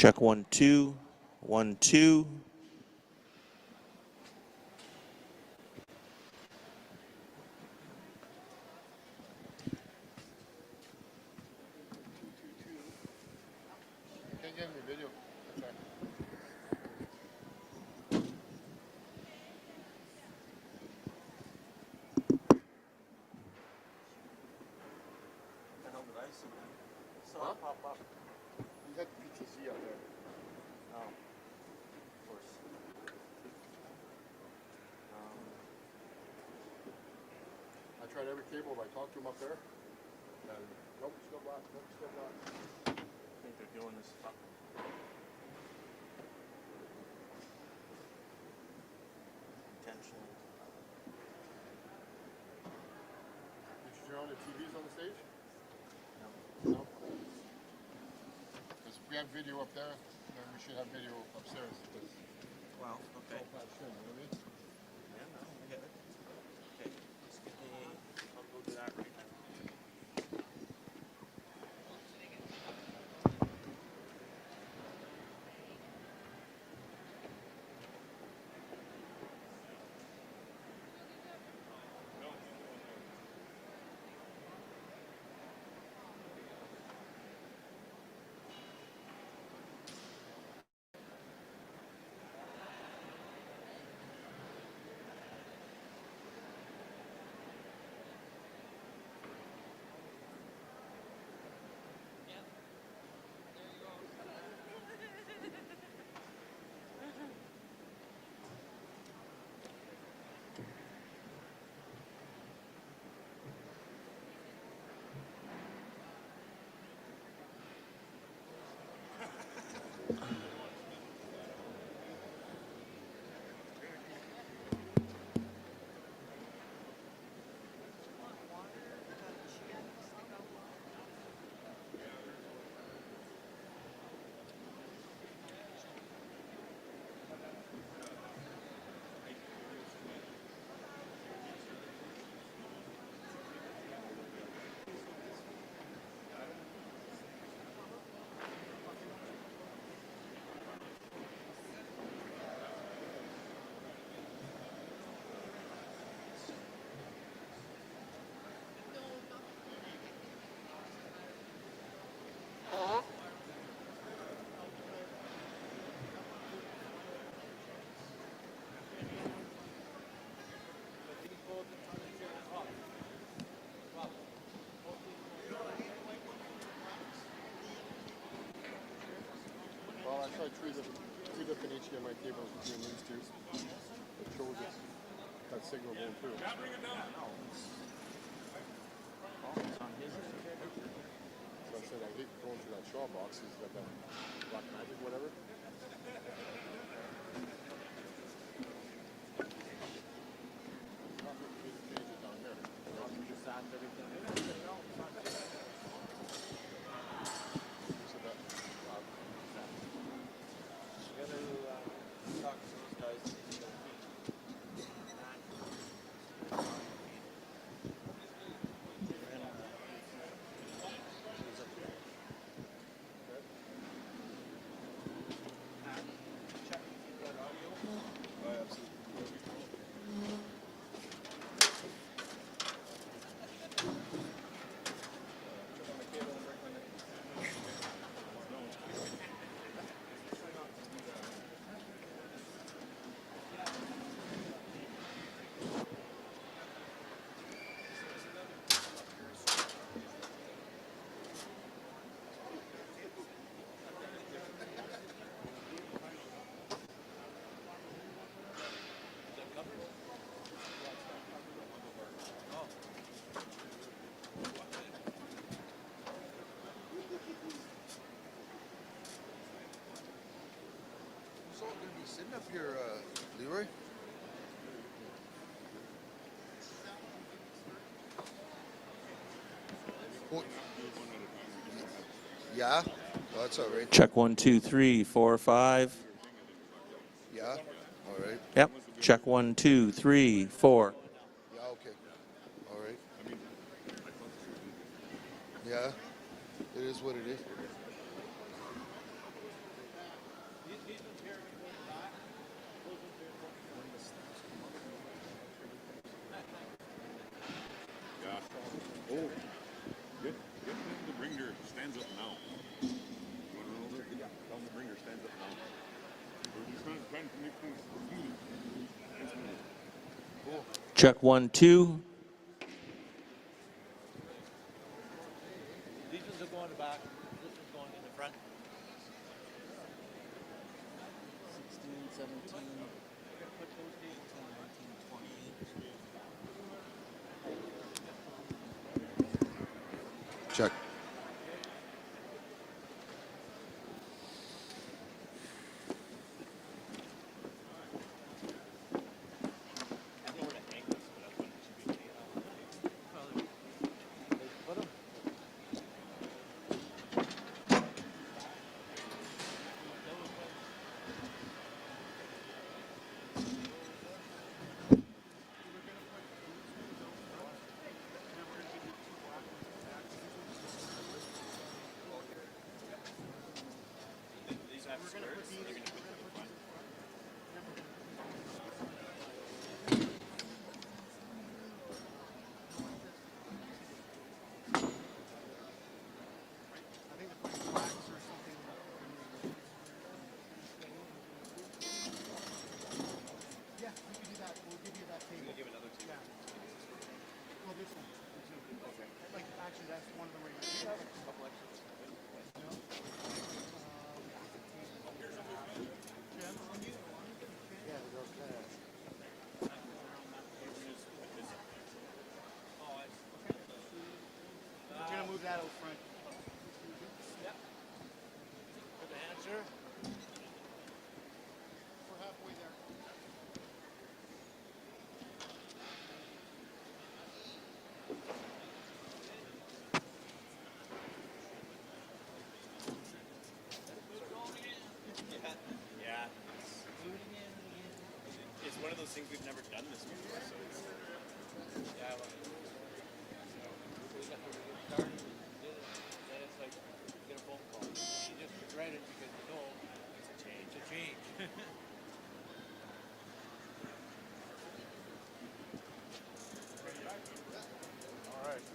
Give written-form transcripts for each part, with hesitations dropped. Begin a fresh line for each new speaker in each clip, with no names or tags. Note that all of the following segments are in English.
Check 1 2 1 2.
Can't get any video. Okay.
Saw it pop up.
You had PTC out there.
Oh, of course.
I tried every cable. I talked to him up there. And nope, still blocked. Nope, still blocked.
I think they're doing this stuff. Intentionally.
Did you turn on the TVs on the stage?
No.
No. Because if we have video up there, then we should have video upstairs. Because
Wow, okay.
it's all patched in, you know what I mean?
Yeah, no, I get it. Okay, just give me, I'll go do that right now.
Well, I tried three different HDMI cables between these two. It shows us that signal going through.
It's on his end.
So I said, I hate going through that Shaw box. He's got that black magic, whatever. Not looking to change it down there.
You just add everything in.
So that,
You gotta talk to those guys.
Who's all going to be sitting up here, Leroy? Point. Yeah? Oh, that's all right.
Check 1 2 3 4 5.
Yeah? All right.
Yep. Check 1 2 3 4.
Yeah, okay. All right. Yeah? It is what it is.
Check 1, 2.
These ones are going to back. This one's going in the front.
16, 17, 19, 20.
Check.
Put them.
Yeah, we can do that. We'll give you that table.
Give another two.
Yeah. Well, this one. Okay. Like, actually, that's one of them right here.
Couple extras.
Yeah, they're okay. We're gonna move that out front.
Yep. Put the answer.
We're halfway there.
Yeah. It's one of those things we've never done this before, so it's.
Yeah, well, we got to get started and did it. Then it's like, get a phone call. You just regret it because you know it's a change. It's a change.
All right.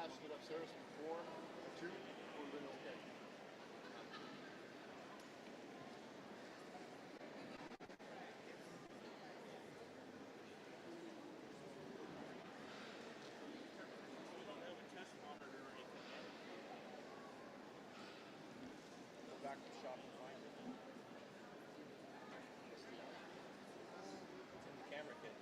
patched it upstairs before, two, would have been okay.
We don't have a test monitor or anything yet.
Go back to the shop and find it. It's in the camera kit.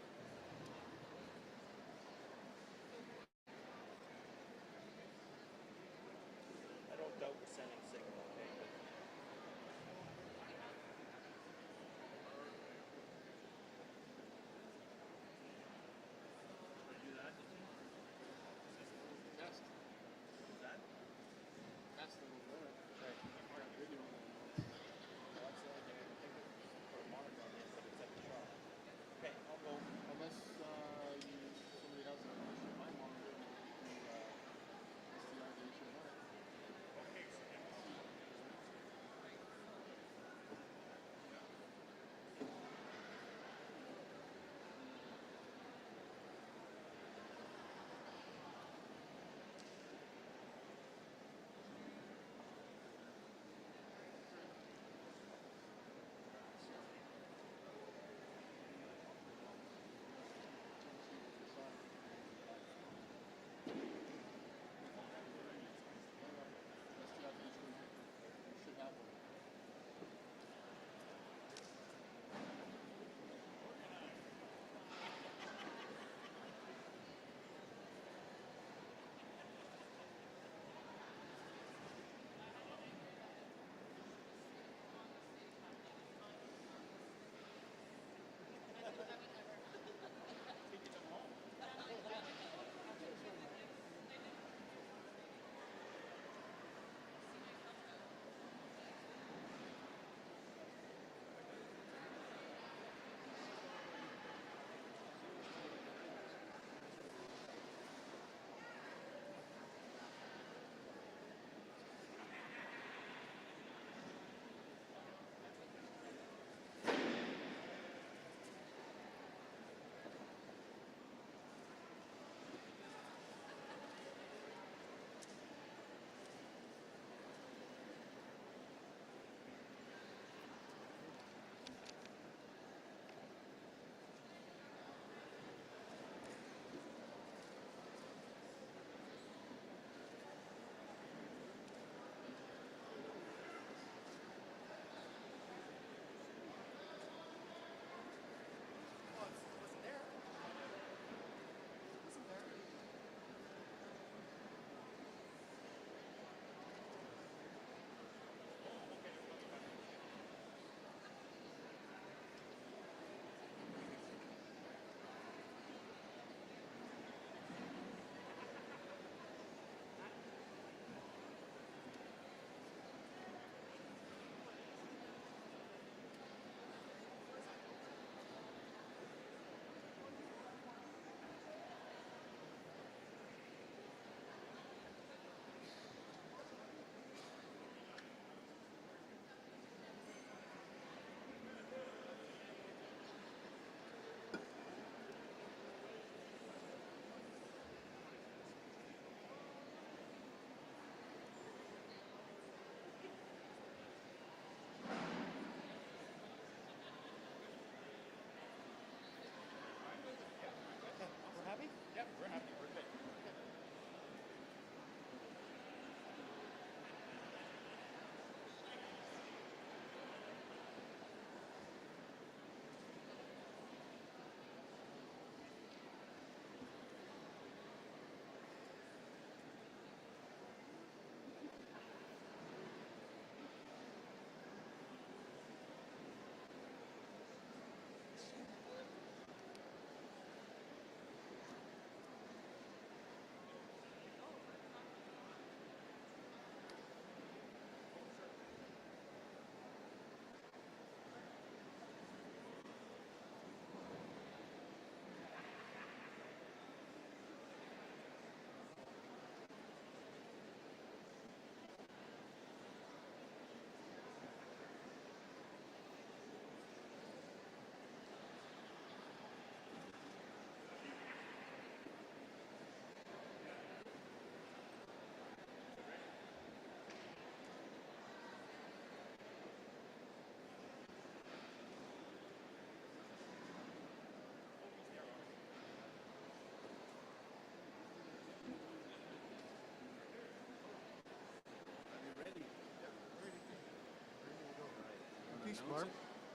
East, Barb.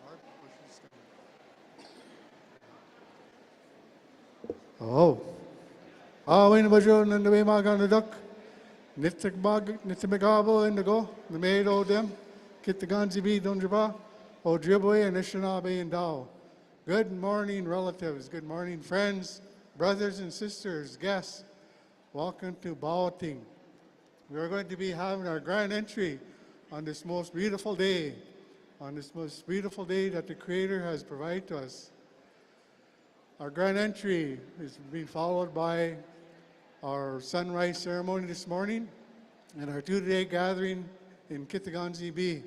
Barb, where she's standing.
Oh. Awin bajo nandawe magan duck. Nitik bag nitimigabo indigo. The maid o dem. Kitaganzi be donjaba. O dribwe and Ishinabe and Dao. Good morning, relatives. Good morning, friends, brothers and sisters, guests. Welcome to Baoting. We are going to be having our grand entry on this most beautiful day. On this most beautiful day that the Creator has provided to us. Our grand entry is being followed by our sunrise ceremony this morning and our two-day gathering in Kitaganzi B.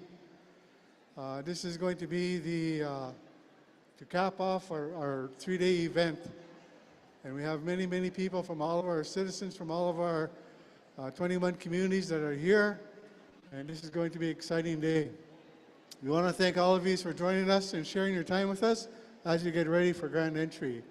This is going to be to cap off our three-day event. And we have many, many people from all of our citizens, from all of our 21 communities that are here. And this is going to be an exciting day. We want to thank all of you for joining us and sharing your time with us as you get ready for grand entry.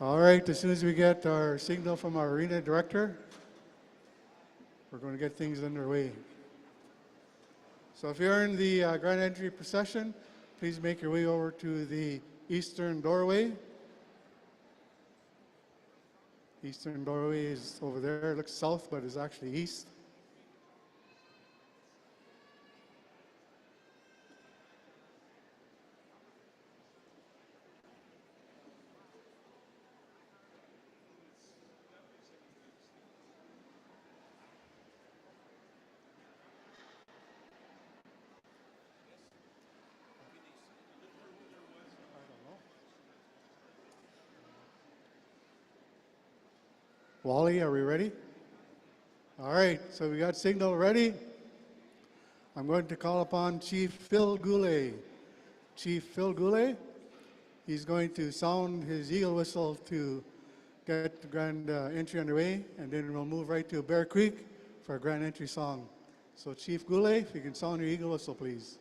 All right, as soon as we get our signal from our arena director, we're going to get things underway. So if you're in the grand entry procession, please make your way over to the eastern doorway. Eastern doorway is over there. It looks south, but it's actually east. Wally, are we ready? All right, so we got signal ready. I'm going to call upon Chief Phil Goulet. Chief Phil Goulet, he's going to sound his eagle whistle to get the grand entry underway, and then we'll move right to Bear Creek for a grand entry song. So Chief Goulet, if you can sound your eagle whistle, please.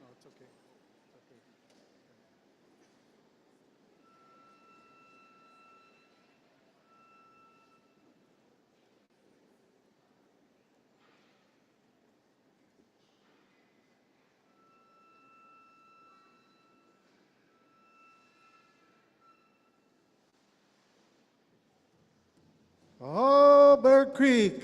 No, it's okay. It's okay. Oh, Bear Creek.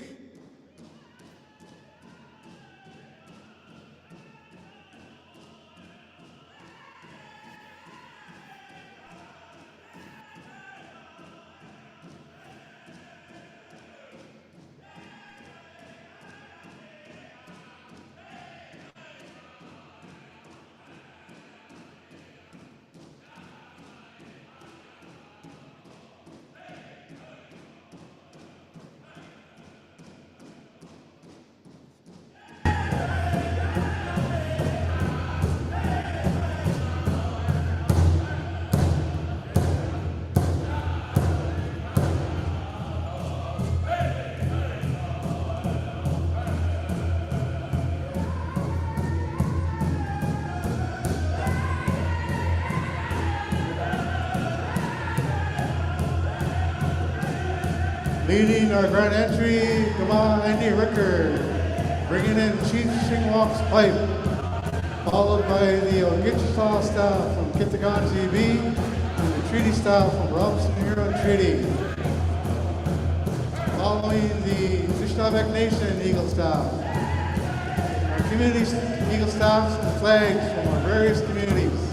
Leading our grand entry, come on, Andy Ricker. bringing in Chief Shingwalk's pipe, followed by the Ogichita staff from Kitaganji B and the treaty staff from Robinson Huron Treaty. Following the Anishinaabe Nation Eagle staff. Our community Eagle staffs and flags from our various communities.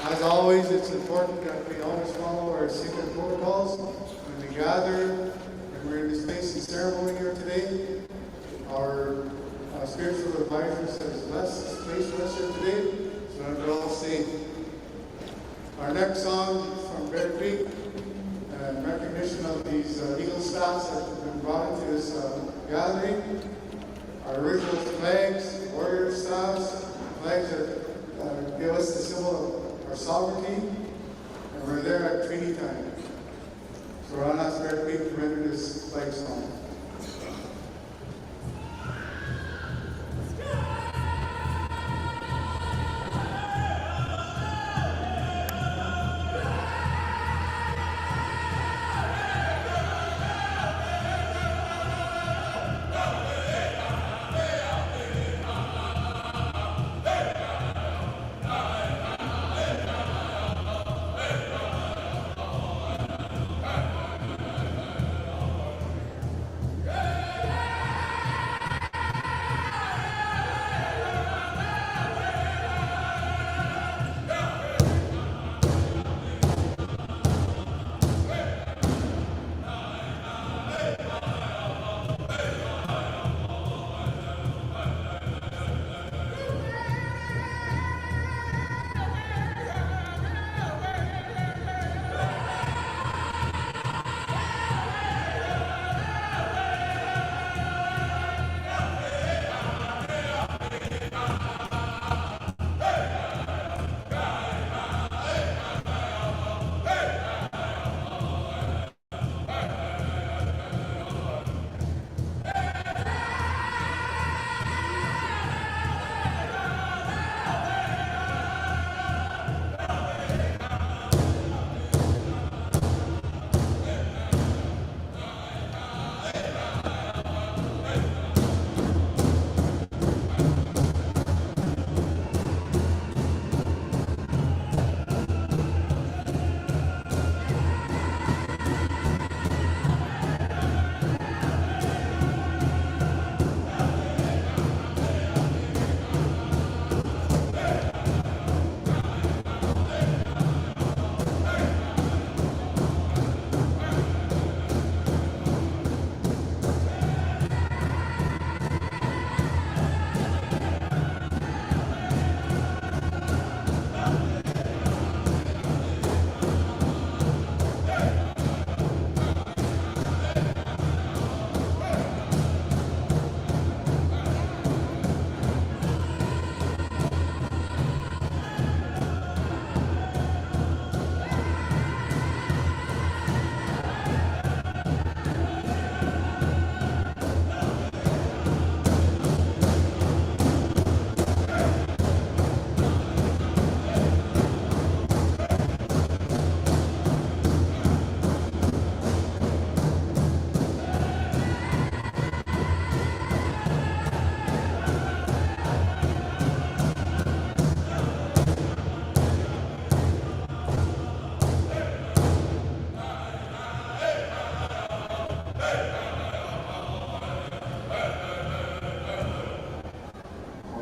As always, it's important that we always follow our sacred protocols when we gather and we're in this place of ceremony here today. Our spiritual advisor says, bless this place for us here today, so that we're all safe. Our next song is from Bear Creek, in recognition of these Eagle Scouts that have been brought into this gathering. Our original flags, warrior staffs, flags that give us the symbol of our sovereignty, and we're there at treaty time. So we're on that Bear Creek to render this flag song.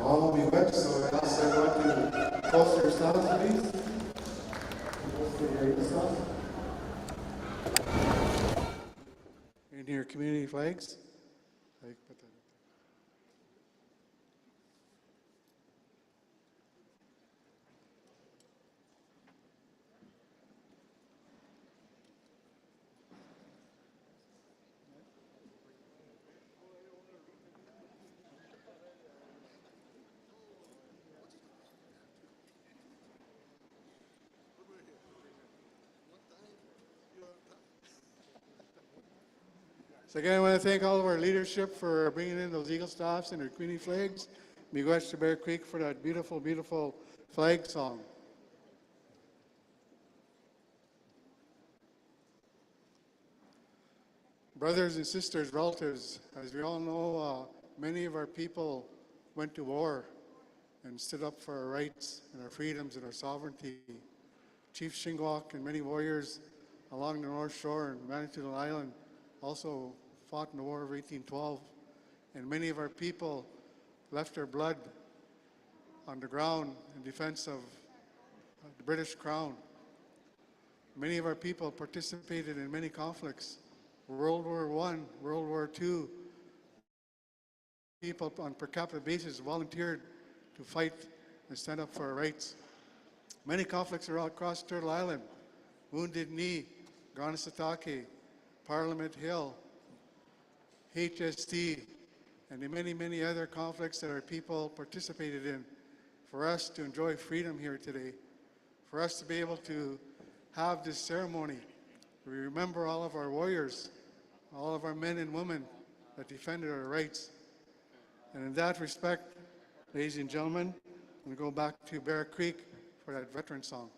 All will be wet, so I ask everyone to post their stuff, please. Post their stuff. In your community flags. Like, put that. So again, I want to thank all of our leadership for bringing in those Eagle Staffs and their Queenie flags. Miigwech to Bear Creek for that beautiful, beautiful flag song. Brothers and sisters, relatives, as we all know, many of our people went to war and stood up for our rights and our freedoms and our sovereignty. Chief Shingwak and many warriors along the North Shore and Manitoulin Island also fought in the War of 1812, and many of our people left their blood on the ground in defense of the British Crown. Many of our people participated in many conflicts. World War I, World War II, people on per capita basis volunteered to fight and stand up for our rights. Many conflicts are across Turtle Island, Wounded Knee, Ganasatake, Parliament Hill, HST, and the many, many other conflicts that our people participated in. For us to enjoy freedom here today, for us to be able to have this ceremony, we remember all of our warriors, all of our men and women that defended our rights. And in that respect, ladies and gentlemen, I'm going to go back to Bear Creek for that veteran song.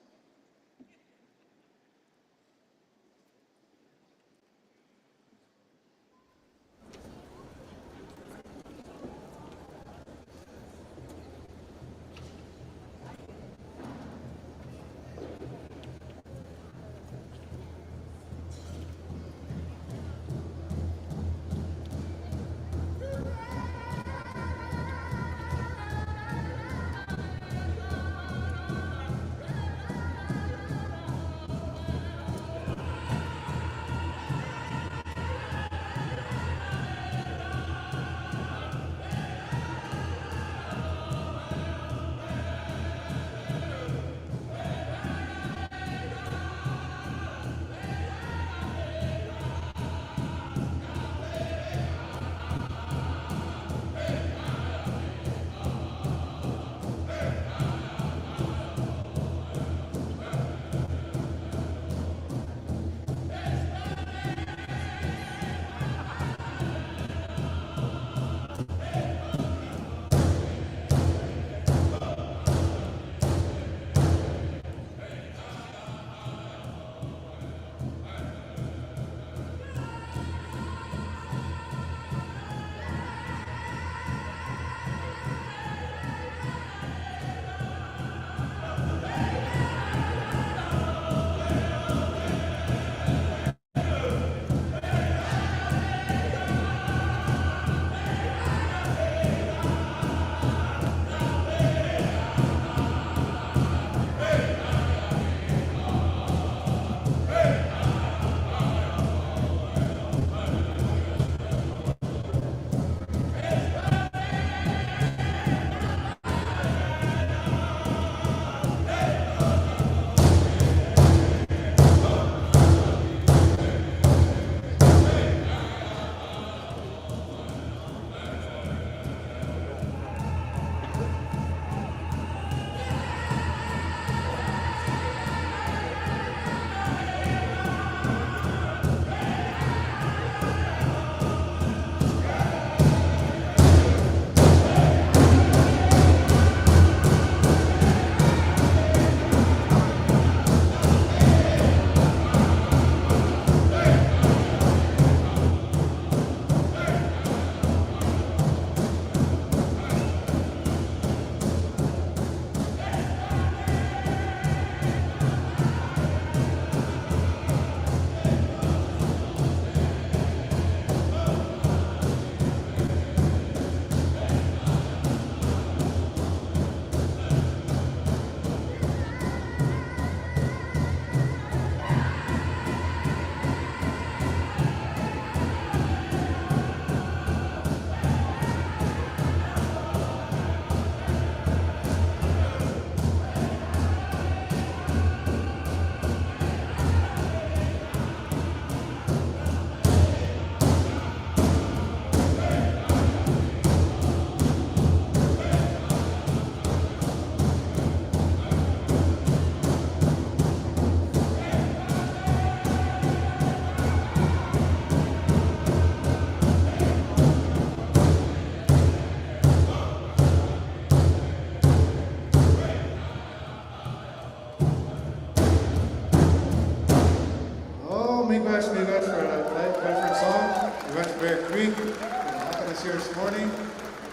Miigwech for that veteran song. We went to Bear Creek. Having us here this morning.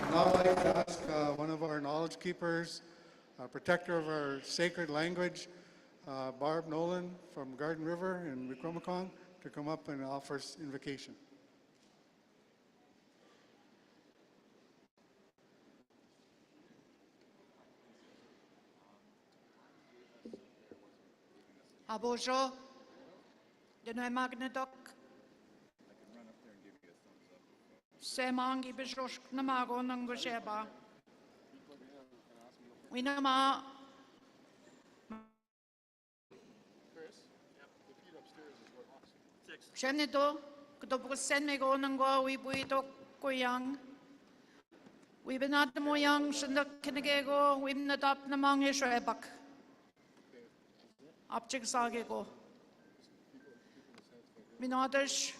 I'd now like to ask one of our knowledge keepers, protector of our sacred language, Barb Nolan from Garden River in Wikwemikong, to come up and offer us invocation.
Abojo, Denoy Magnedok, Semangi Bishosh Namago Nangosheba. We know ma
Chris? The feet upstairs is what?
Shenito, Kudobu send me go Nango, we buido Goyang. We've been at the Moyang, Shindak Kinegego, we've not up Namang Ishrebak. Object Sagego. Minotish,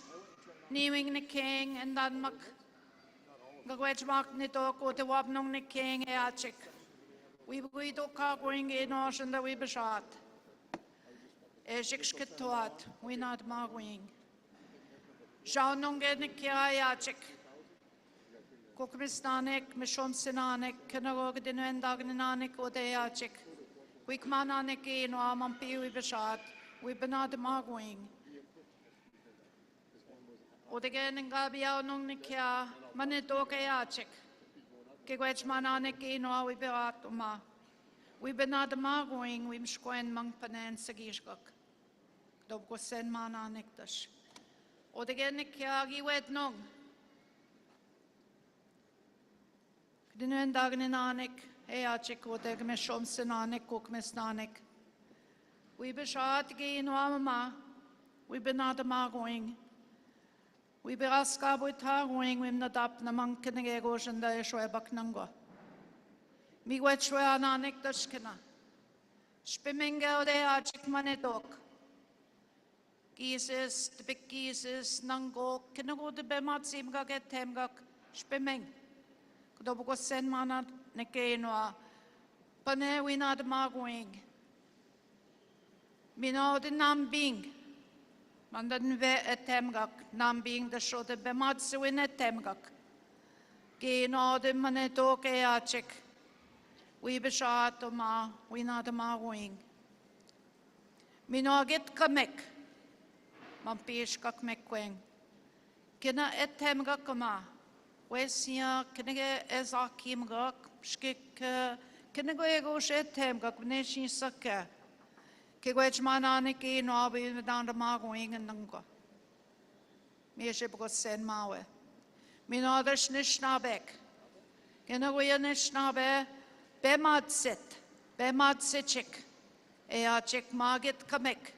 Newing the King and Danmak. Gagwetchmak Nito, go to Wabnong the King, Eachik. We do cargoing in ocean that we be shot. Eshiksketoat, we not magwing. Shawnong get the Kiayachik. Kokmistanek, Mishon Sinanek, Kanagog Dinendagnanik, or the Achik. Quickmananek, no Amampi, we be shot. We be not magwing. Or again in Gabia Nonikia, Manitoke Achik. Kigwech Mananek, no, we be atoma. We be not magwing, we mshquen Mangpanan Sagishkok. Dobgo send Mananekdash. Or again, Nikiagi wet nong. Dinen dagnanik, eachik, or the Meshom Sinanik, Cookmestanik. We be shot again, Wamma. We be not a magwing. We be askab with tarwing, we not up the monk and the egos and the Shwebak Nungo. Me wetchwe ananik dashkina. Spimmingo de achik manetok. Geeses, the big geeses, Nango, Kinago de Bematsim gaget temgak, Spimming. Kudobuko sen mana nekenoa. Pane we not magwing. Mino the Nambing. Mandan ve etemgak, Nambing the show the Bematsu in etemgak. Geno the manetok eachik. We be shot to ma, we not a magwing. Mino get kamek. Mampish kak mekweng. Kina etem gakama. Wesia kinege ezakim gak. Skik kinego ego shetem gak neshi saka. Kigwech mananiki no abi down the magwing and nunga. Meship got sen mawe. Minoders nishnabek. Kinagoya nishnabe. Bemad sichik. Eachik magit kamek.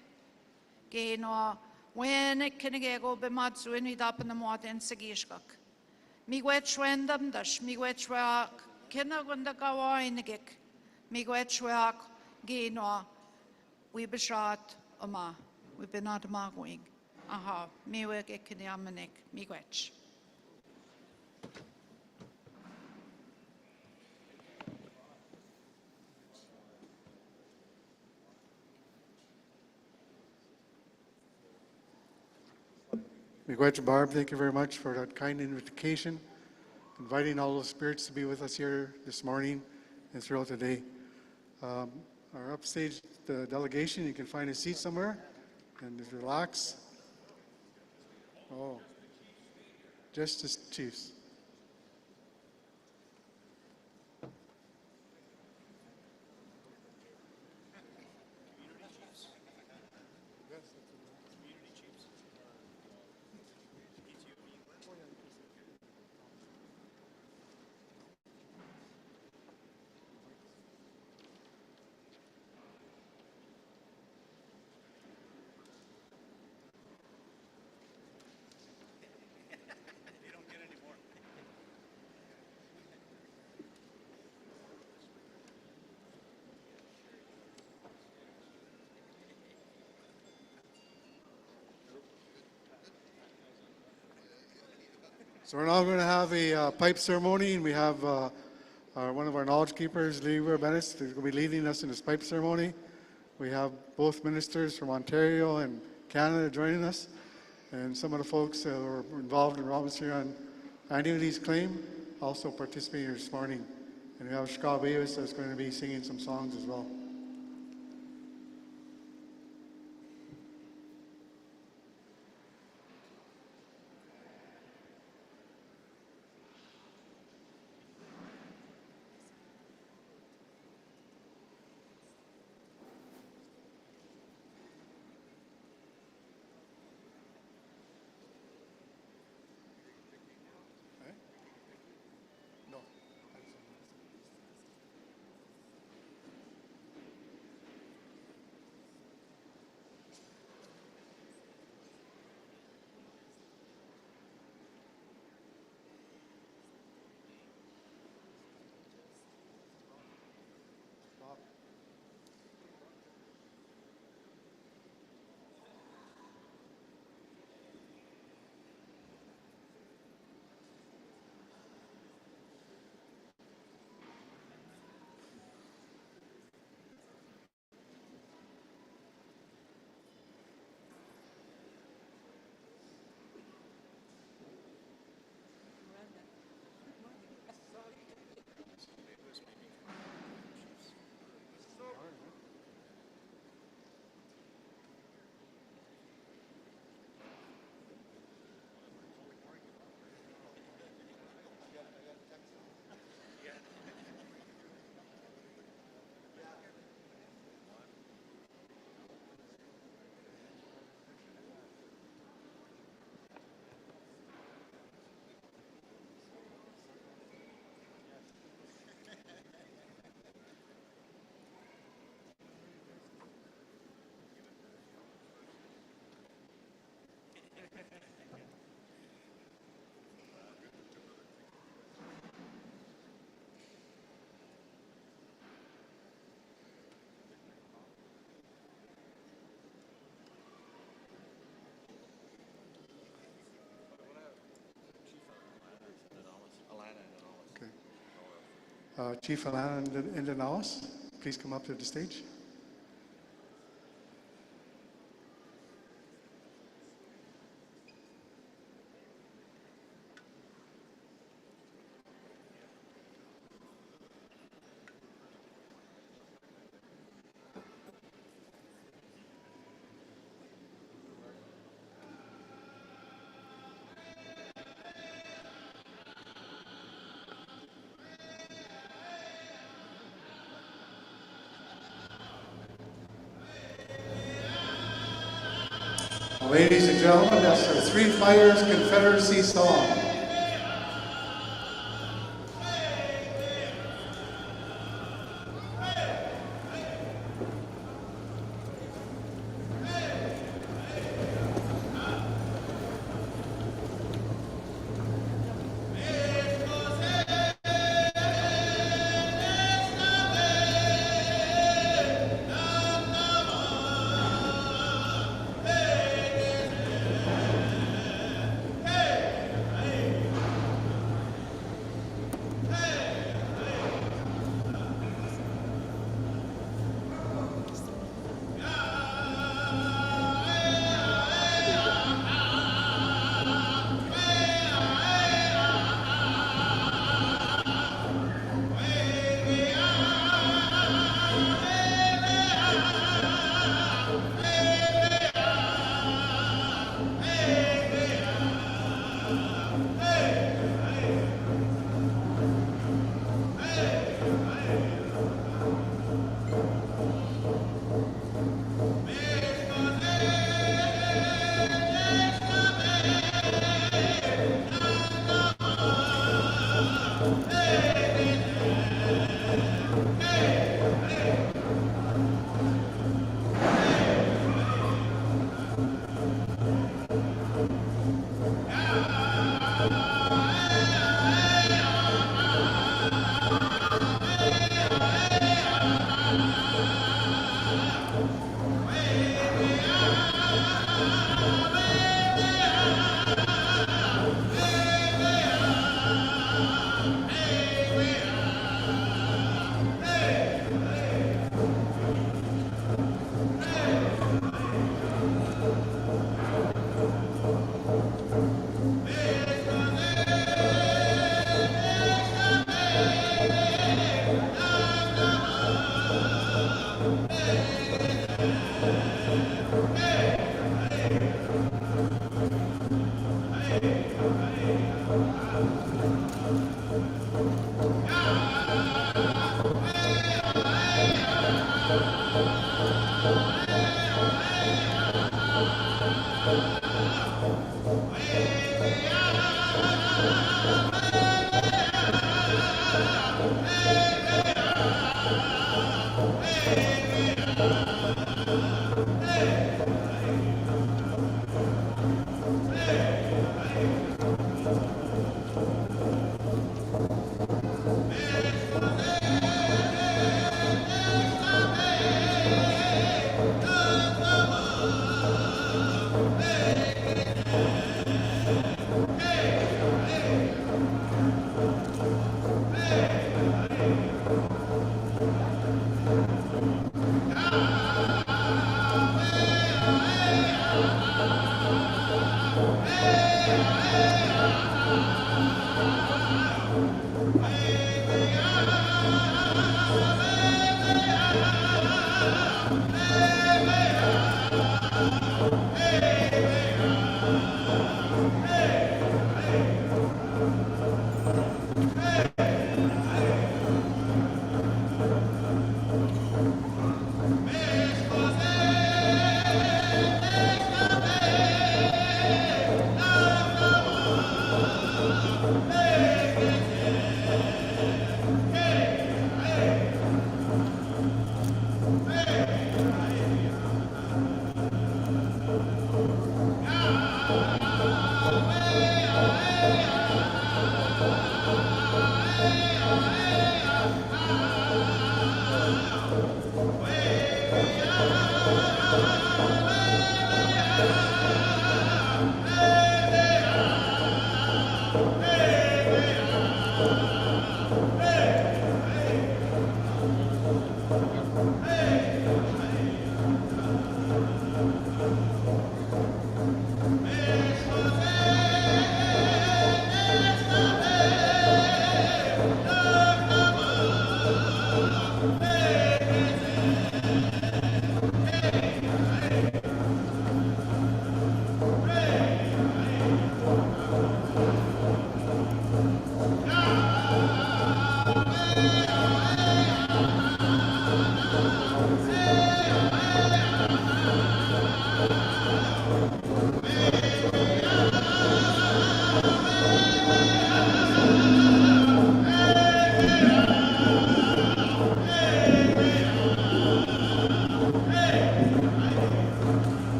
Geno. When it can go be mats when we up in the morning Sagishkak. Migwet random dash, migwet rock, Kinagunda gawa in the gick. Migwet rock, Geno, we be shot, Oma, we be not magwing. Aha, me work in the amanek, migwetch.
Miigwech Barb, thank you very much for that kind invitation, inviting all the spirits to be with us here this morning and throughout the day. Our upstage the delegation, you can find a seat somewhere and just relax. Oh, Justice Chiefs. So we're now going to have a pipe ceremony, and we have one of our knowledge keepers, Lee Bennis, who's going to be leading us in this pipe ceremony. We have both ministers from Ontario and Canada joining us, and some of the folks who are involved in Robinson on annuities claim also participating this morning. And we have Shka Beavis that's going to be singing some songs as well. Chief Alana Indanawas, please come up to the stage. Ladies and gentlemen, that's the Three Fires Confederacy song.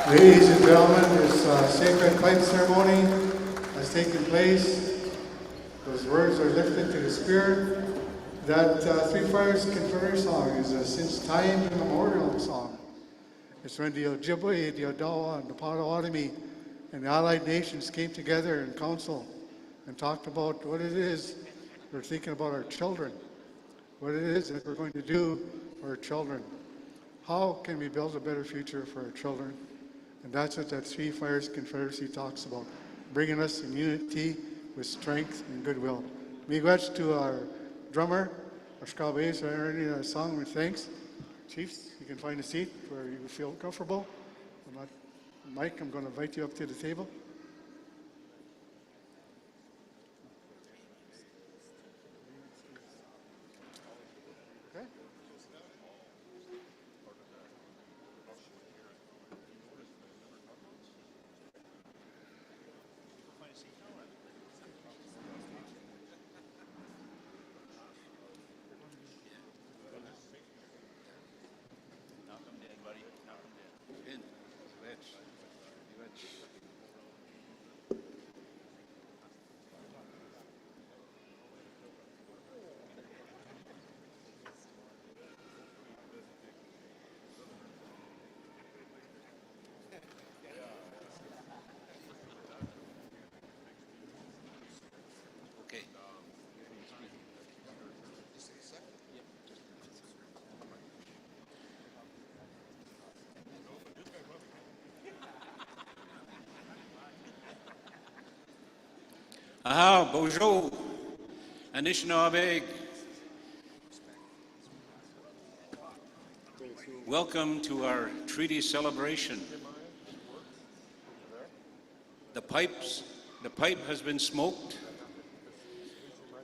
Ladies and gentlemen, this sacred pipe ceremony has taken place. Those words are lifted to the Spirit. That Three Fires Confederate song is a since time immemorial song. It's when the Ojibwe, the Odawa, and the Potawatomi and the Allied nations came together in council and talked about what it is we're thinking about our children, what it is that we're going to do for our children. How can we build a better future for our children? And that's what that Three Fires Confederacy talks about, bringing us in unity with strength and goodwill. Miigwech to our drummer, our Shkabeis, for entering a song with thanks. Chiefs, you can find a seat where you feel comfortable. Mike, I'm going to invite you up to the table. Okay.
Knock 'em dead, buddy. Knock 'em dead. Okay. Aha, bonjour, Anishinaabe. Welcome to our treaty celebration. The pipe has been smoked.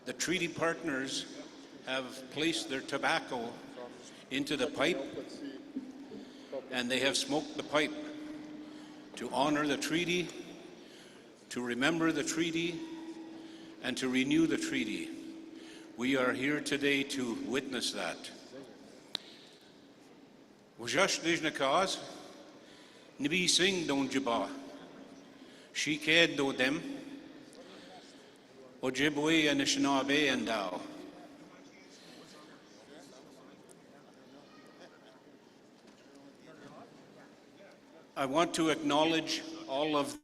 The treaty partners have placed their tobacco into the pipe, and they have smoked the pipe to honor the treaty, to remember the treaty, and to renew the treaty. We are here today to witness that. Wajash Dijnakas, Nibi Singh Donjaba, Shiked them, Ojibwe and Anishinaabe and Dao. I want to acknowledge all of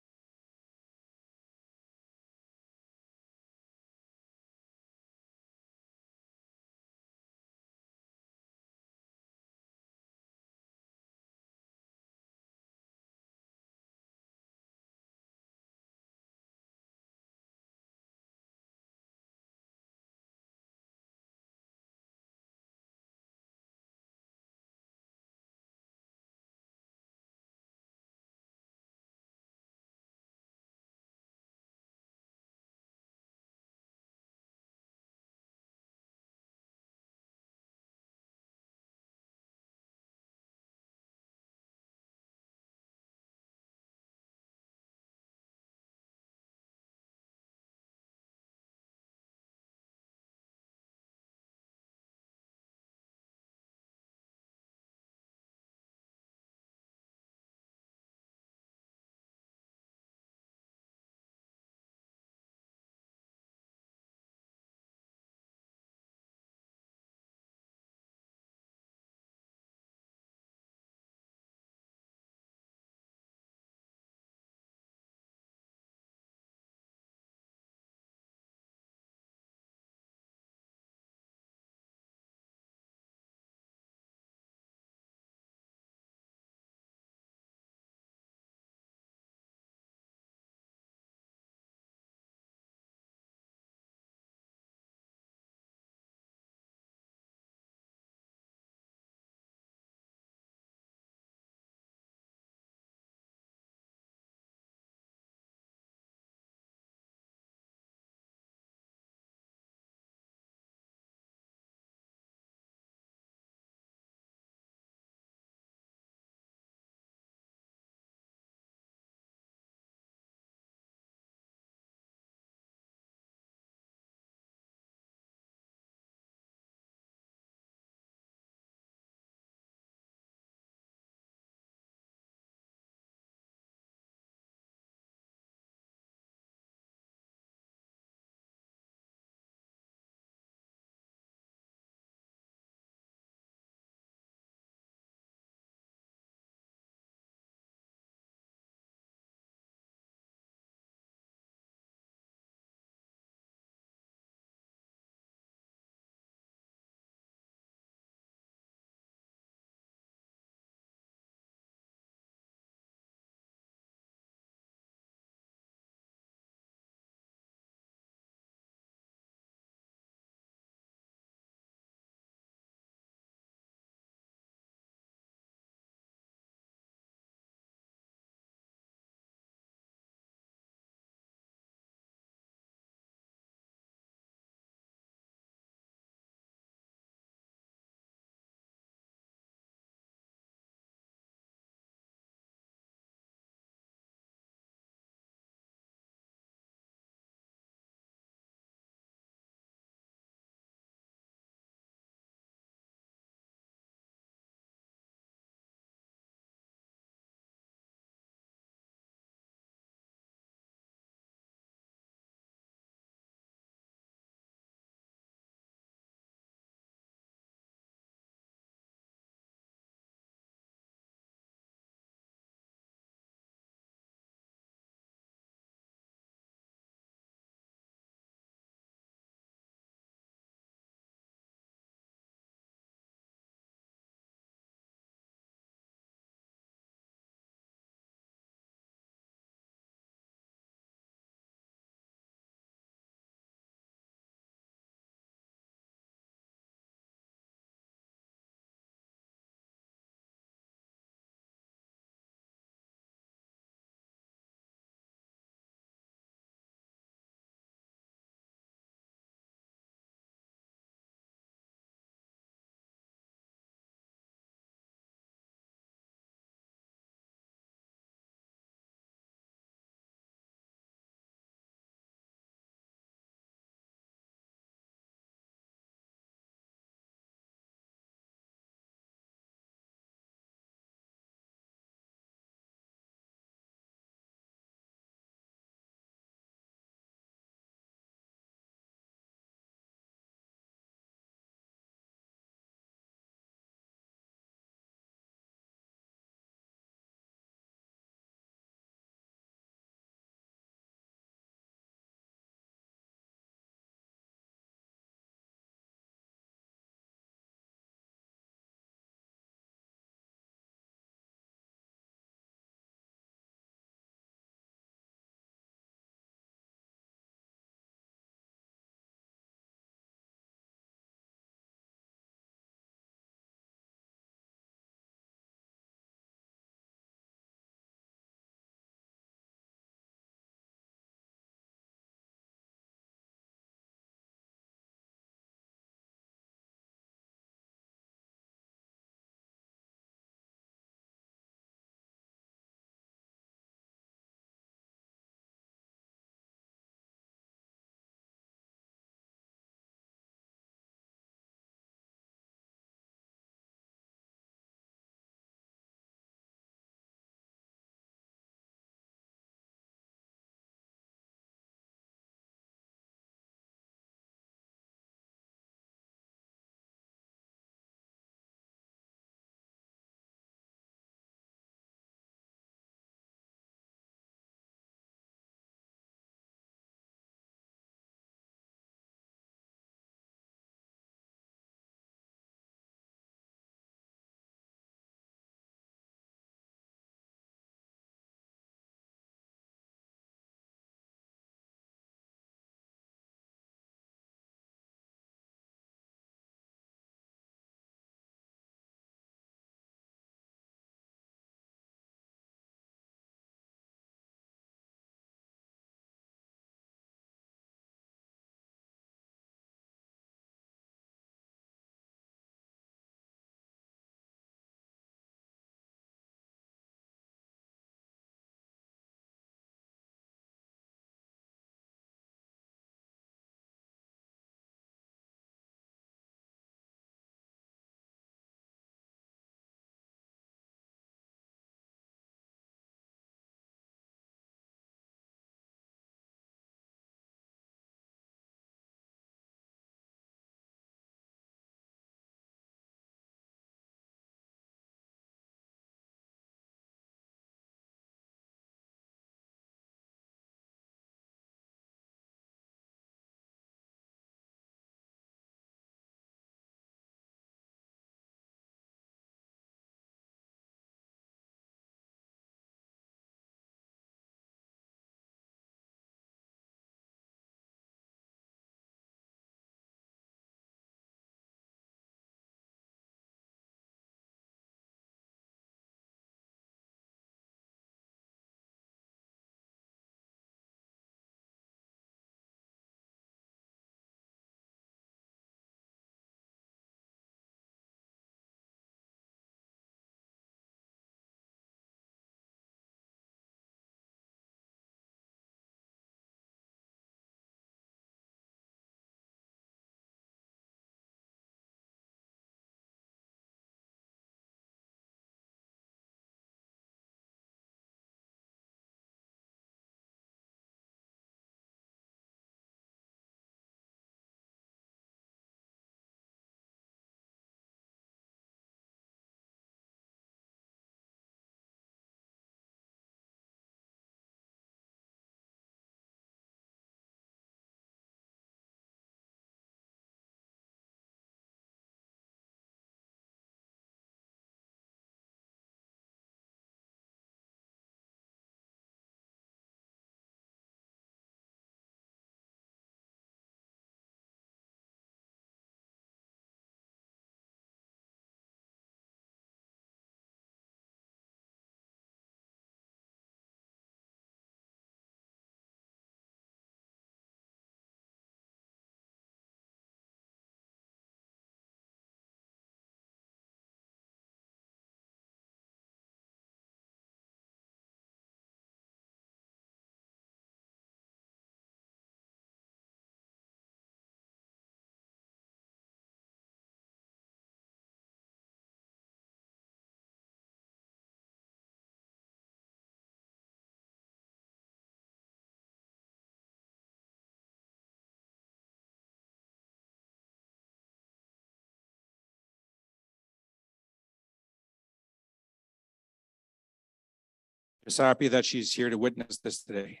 Just happy that she's here to witness this today.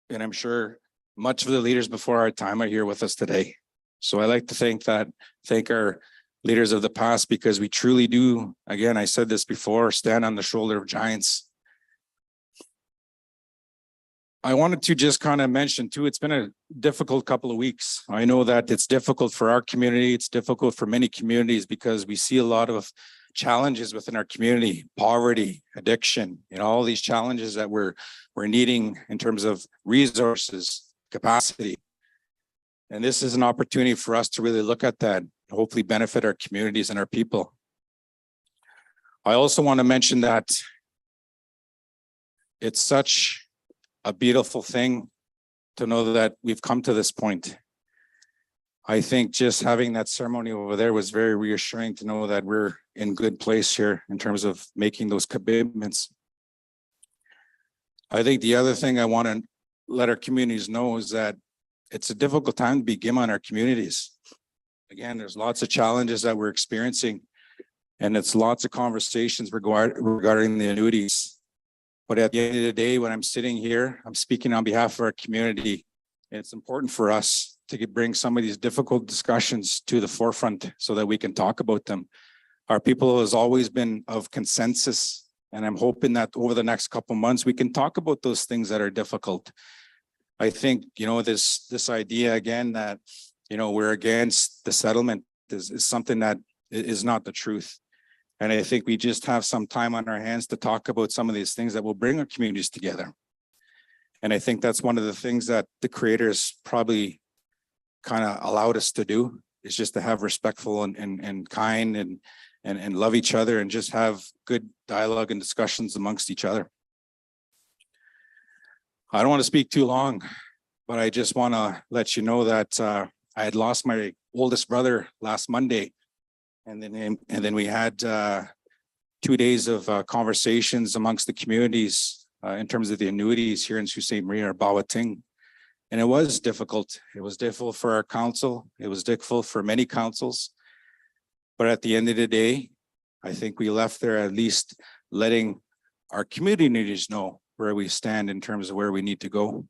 And I'm sure much of the leaders before our time are here with us today. So I like to thank our leaders of the past, because we truly do, again, I said this before, stand on the shoulder of giants. I wanted to just kind of mention too, it's been a difficult couple of weeks. I know that it's difficult for our community. It's difficult for many communities because we see a lot of challenges within our community, poverty, addiction, all these challenges that we're needing in terms of resources, capacity. And this is an opportunity for us to really look at that, hopefully benefit our communities and our people. I also want to mention that it's such a beautiful thing to know that we've come to this point. I think just having that ceremony over there was very reassuring to know that we're in good place here in terms of making those commitments. I think the other thing I want to let our communities know is that it's a difficult time to begin on our communities. Again, there's lots of challenges that we're experiencing, and it's lots of conversations regarding the annuities. But at the end of the day, when I'm sitting here, I'm speaking on behalf of our community. And it's important for us to bring some of these difficult discussions to the forefront so that we can talk about them. Our people has always been of consensus, and I'm hoping that over the next couple of months, we can talk about those things that are difficult. I think, this idea again that, we're against the settlement is something that is not the truth. And I think we just have some time on our hands to talk about some of these things that will bring our communities together. And I think that's one of the things that the creators probably kind of allowed us to do, is just to have respectful and kind and love each other and just have good dialogue and discussions amongst each other. I don't want to speak too long, but I just want to let you know that I had lost my oldest brother last Monday. And then we had 2 days of conversations amongst the communities in terms of the annuities here in Sault Ste. Marie or Bawating. And it was difficult. It was difficult for our council. It was difficult for many councils. But at the end of the day, I think we left there at least letting our community leaders know where we stand in terms of where we need to go.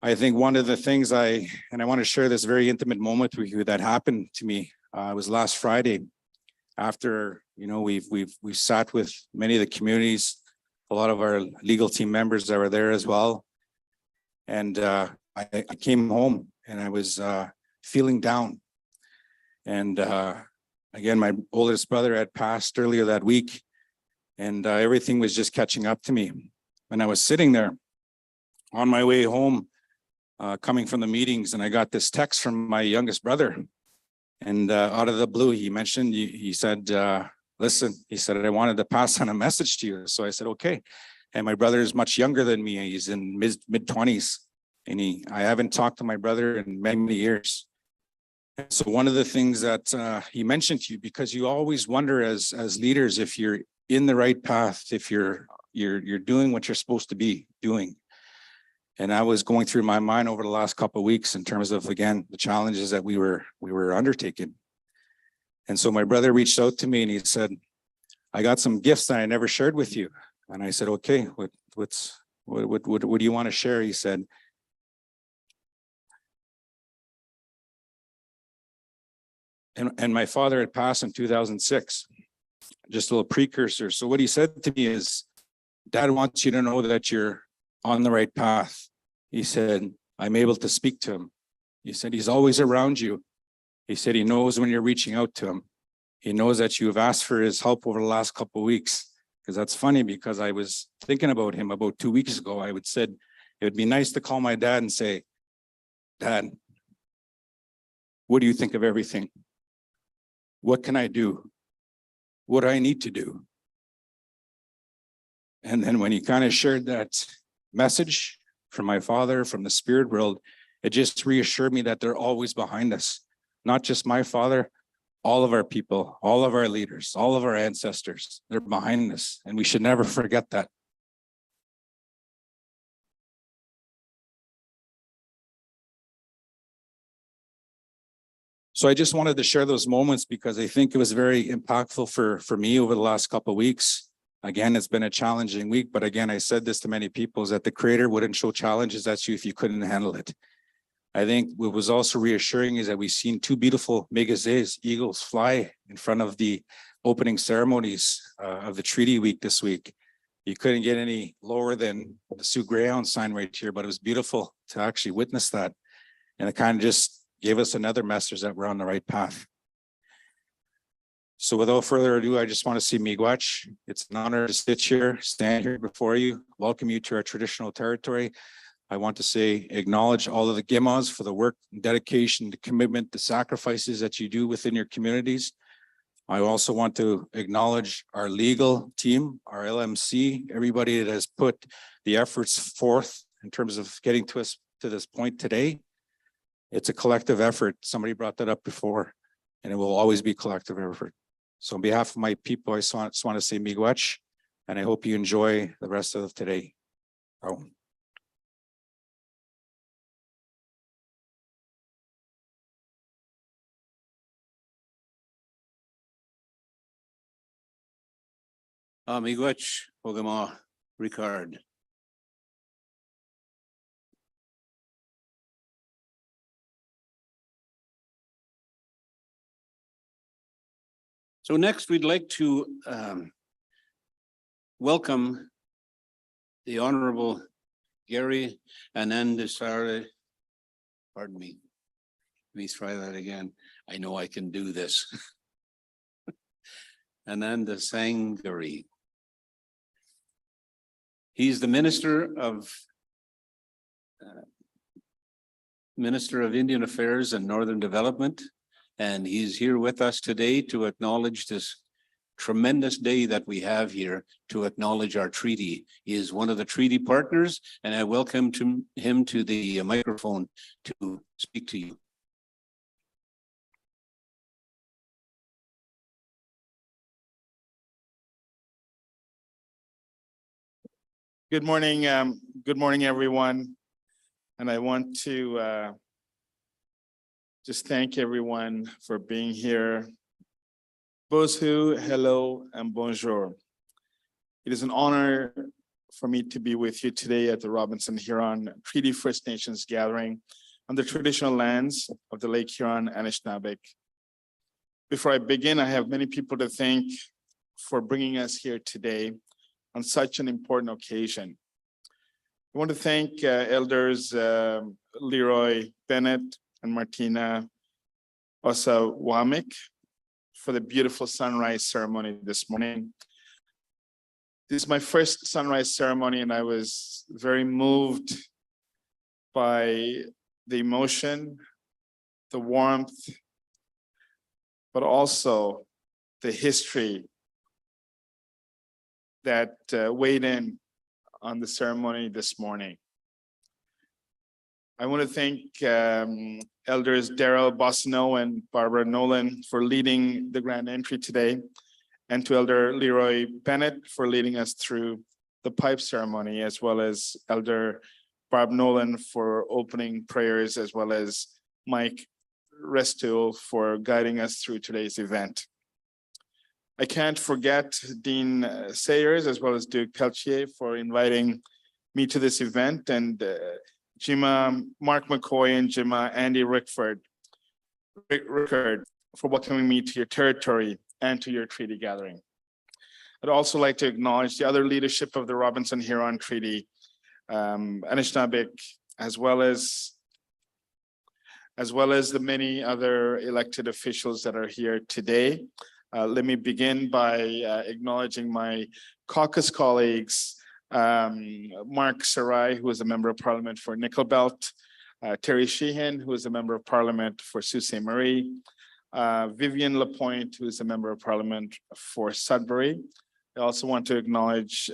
I think one of the things I want to share this very intimate moment with you that happened to me. It was last Friday after, we've sat with many of the communities, a lot of our legal team members that were there as well. And I came home and I was feeling down. And again, my oldest brother had passed earlier that week, and everything was just catching up to me. And I was sitting there on my way home, coming from the meetings, and I got this text from my youngest brother. And out of the blue, he said, listen, he said, I wanted to pass on a message to you. So I said, okay. And my brother is much younger than me. He's in mid-20s. And I haven't talked to my brother in many, many years. And so one of the things that he mentioned to you, because you always wonder as leaders, if you're in the right path, if you're doing what you're supposed to be doing. And I was going through my mind over the last couple of weeks in terms of, again, the challenges that we were undertaking. And so my brother reached out to me and he said, I got some gifts that I never shared with you. And I said, okay, what do you want to share? He said, and my father had passed in 2006, just a little precursor. So what he said to me is, Dad wants you to know that you're on the right path. He said, I'm able to speak to him. He said, he's always around you. He said, he knows when you're reaching out to him. He knows that you have asked for his help over the last couple of weeks. Because that's funny, because I was thinking about him about 2 weeks ago. I would said, it would be nice to call my dad and say, Dad, what do you think of everything? What can I do? What do I need to do? And then when he kind of shared that message from my father, from the spirit world, it just reassured me that they're always behind us. Not just my father, all of our people, all of our leaders, all of our ancestors, they're behind us, and we should never forget that. So I just wanted to share those moments because I think it was very impactful for me over the last couple of weeks. Again, it's been a challenging week, but again, I said this to many people, is that the Creator wouldn't show challenges at you if you couldn't handle it. I think what was also reassuring is that we've seen two beautiful Megazes, eagles, fly in front of the opening ceremonies of the Treaty Week this week. You couldn't get any lower than the Sue Greyhound sign right here, but it was beautiful to actually witness that. And it kind of just gave us another message that we're on the right path. So without further ado, I just want to say miigwech. It's an honor to sit here, stand here before you, welcome you to our traditional territory. I want to say, acknowledge all of the Gimas for the work, dedication, the commitment, the sacrifices that you do within your communities. I also want to acknowledge our legal team, our LMC, everybody that has put the efforts forth in terms of getting to us to this point today. It's a collective effort. Somebody brought that up before, and it will always be collective effort. So on behalf of my people, I just want to say miigwech, and I hope you enjoy the rest of today. Oh. Miigwech, Ogama, Ricard. So next, we'd like to welcome the Honorable Gary Anandasare. Pardon me. Let me try that again. I know I can do this. Ananda Sangari. He's the Minister of Indian Affairs and Northern Development. And he's here with us today to acknowledge this tremendous day that we have here to acknowledge our treaty. He is one of the treaty partners, and I welcome him to the microphone to speak to you.
Good morning, everyone. And I want to just thank everyone for being here. Bonjour, hello, and bonjour. It is an honor for me to be with you today at the Robinson Huron Treaty First Nations gathering on the traditional lands of the Lake Huron and Anishinaabe. Before I begin, I have many people to thank for bringing us here today on such an important occasion. I want to thank Elders Leroy Bennett and Martina Osawamik for the beautiful sunrise ceremony this morning. This is my first sunrise ceremony, and I was very moved by the emotion, the warmth, but also the history that weighed in on the ceremony this morning. I want to thank Elders Daryl Bossino and Barbara Nolan for leading the grand entry today, and to Elder Leroy Bennett for leading us through the pipe ceremony, as well as Elder Barb Nolan for opening prayers, as well as Mike Restuel for guiding us through today's event. I can't forget Dean Sayers, as well as Duke Peltier, for inviting me to this event, and Jima Mark McCoy and Jima Andy Rickard for welcoming me to your territory and to your treaty gathering. I'd also like to acknowledge the other leadership of the Robinson Huron Treaty, Anishinaabe, as well as the many other elected officials that are here today. Let me begin by acknowledging my caucus colleagues, Mark Sarai, who is a member of parliament for Nickel Belt, Terry Sheehan, who is a member of parliament for Sault Ste. Marie, Vivian Lapointe, who is a member of parliament for Sudbury. I also want to acknowledge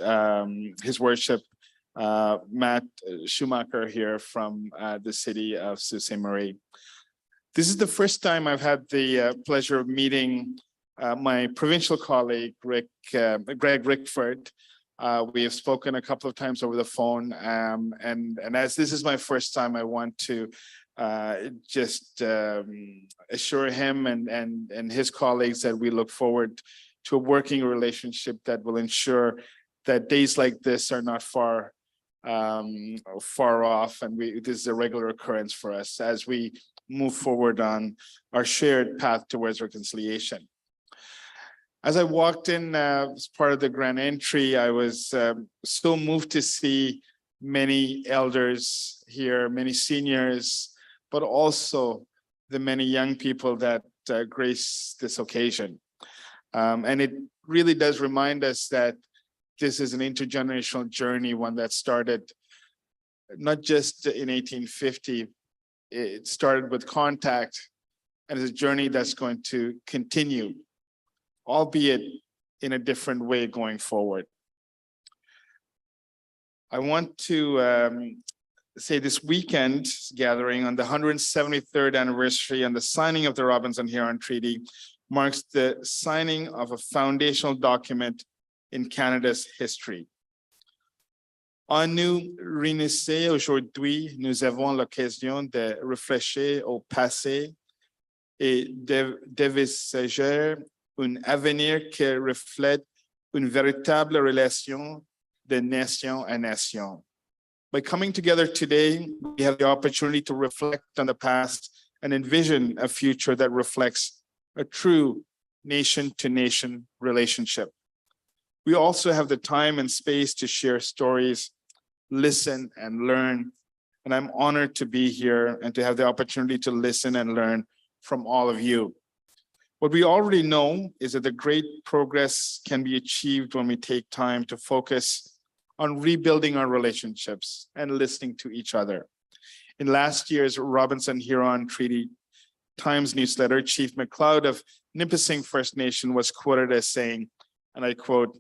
his worship, Matt Schumacher here from the city of Sault Ste. Marie. This is the first time I've had the pleasure of meeting my provincial colleague, Greg Rickford. We have spoken a couple of times over the phone, and as this is my first time, I want to just assure him and his colleagues that we look forward to a working relationship that will ensure that days like this are not far off, and this is a regular occurrence for us as we move forward on our shared path towards reconciliation. As I walked in as part of the grand entry, I was so moved to see many elders here, many seniors, but also the many young people that grace this occasion. And it really does remind us that this is an intergenerational journey, one that started not just in 1850, it started with contact, and is a journey that's going to continue, albeit in a different way going forward. I want to say this weekend's gathering on the 173rd anniversary and the signing of the Robinson-Huron Treaty marks the signing of a foundational document in Canada's history. En nous réunissons aujourd'hui, nous avons l'occasion de réfléchir au passé et d'envisager un avenir qui reflète une véritable relation de nation à nation. By coming together today, we have the opportunity to reflect on the past and envision a future that reflects a true nation-to-nation relationship. We also have the time and space to share stories, listen and learn. And I'm honored to be here and to have the opportunity to listen and learn from all of you. What we already know is that the great progress can be achieved when we take time to focus on rebuilding our relationships and listening to each other. In last year's Robinson-Huron Treaty Times newsletter, Chief McLeod of Nipissing First Nation was quoted as saying, and I quote,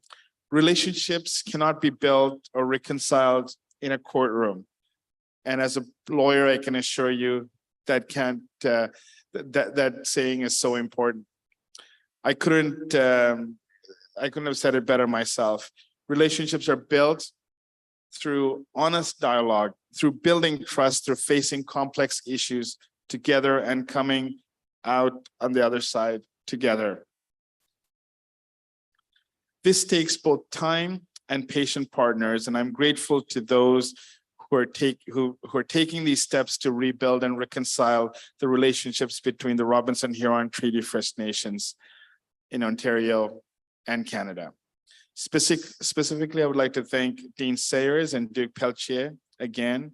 "Relationships cannot be built or reconciled in a courtroom." And as a lawyer, I can assure you that that saying is so important. I couldn't have said it better myself. Relationships are built through honest dialogue, through building trust, through facing complex issues together and coming out on the other side together. This takes both time and patient partners, and I'm grateful to those who are taking these steps to rebuild and reconcile the relationships between the Robinson-Huron Treaty First Nations in Ontario and Canada. Specifically, I would like to thank Dean Sayers and Duke Pelletier again.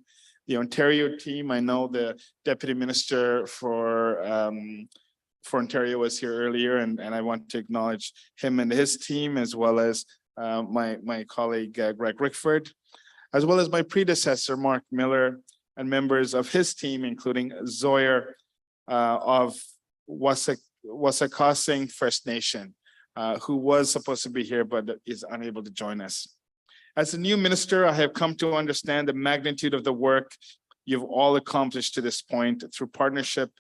The Ontario team, I know the Deputy Minister for Ontario was here earlier, and I want to acknowledge him and his team, as well as my colleague Greg Rickford, as well as my predecessor, Mark Miller, and members of his team, including Zoyer of Wasikasing First Nation, who was supposed to be here but is unable to join us. As a new minister, I have come to understand the magnitude of the work you've all accomplished to this point through partnership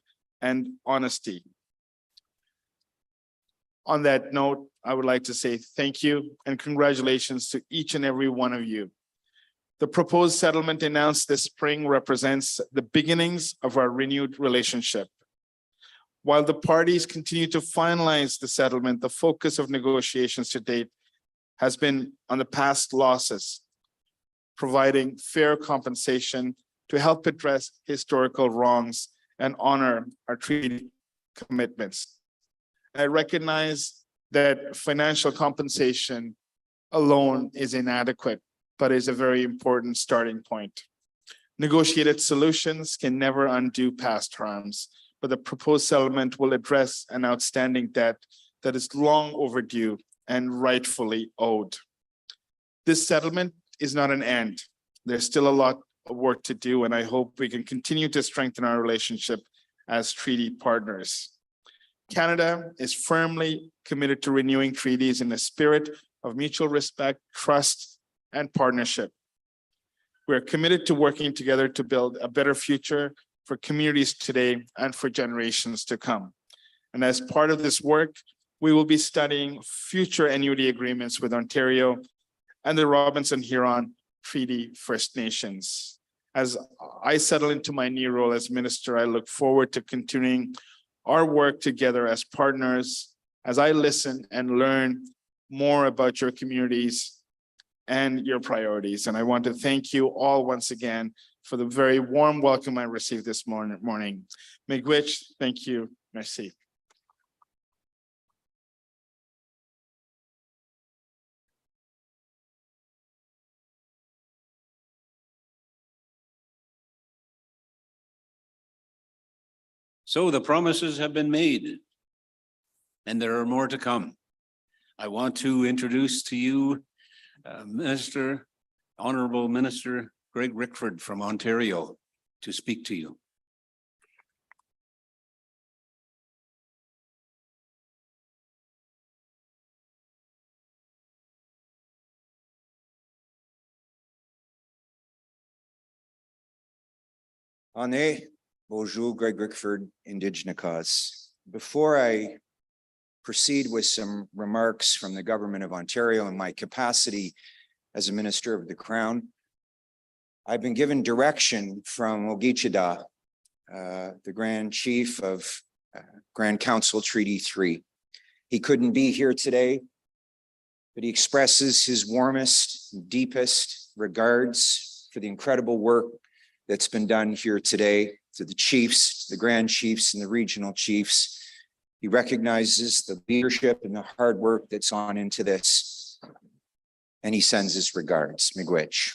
and honesty. On that note, I would like to say thank you and congratulations to each and every one of you. The proposed settlement announced this spring represents the beginnings of our renewed relationship. While the parties continue to finalize the settlement, the focus of negotiations to date has been on the past losses, providing fair compensation to help address historical wrongs and honor our treaty commitments. I recognize that financial compensation alone is inadequate, but is a very important starting point. Negotiated solutions can never undo past harms, but the proposed settlement will address an outstanding debt that is long overdue and rightfully owed. This settlement is not an end. There's still a lot of work to do, and I hope we can continue to strengthen our relationship as treaty partners. Canada is firmly committed to renewing treaties in a spirit of mutual respect, trust, and partnership. We are committed to working together to build a better future for communities today and for generations to come. And as part of this work, we will be studying future annuity agreements with Ontario and the Robinson-Huron Treaty First Nations. As I settle into my new role as minister, I look forward to continuing our work together as partners as I listen and learn more about your communities and your priorities. And I want to thank you all once again for the very warm welcome I received this morning. Miigwech, thank you. Merci.
So the promises have been made, and there are more to come. I want to introduce to you Honorable Minister Greg Rickford from Ontario to speak to you.
Ane, bonjour, Greg Rickford, Indigenous Cause. Before I proceed with some remarks from the Government of Ontario in my capacity as a Minister of the Crown, I've been given direction from Ogichida, the Grand Chief of Grand Council Treaty 3. He couldn't be here today, but he expresses his warmest, deepest regards for the incredible work that's been done here today, to the chiefs, the grand chiefs and the regional chiefs. He recognizes the leadership and the hard work that's on into this, and he sends his regards. Miigwech.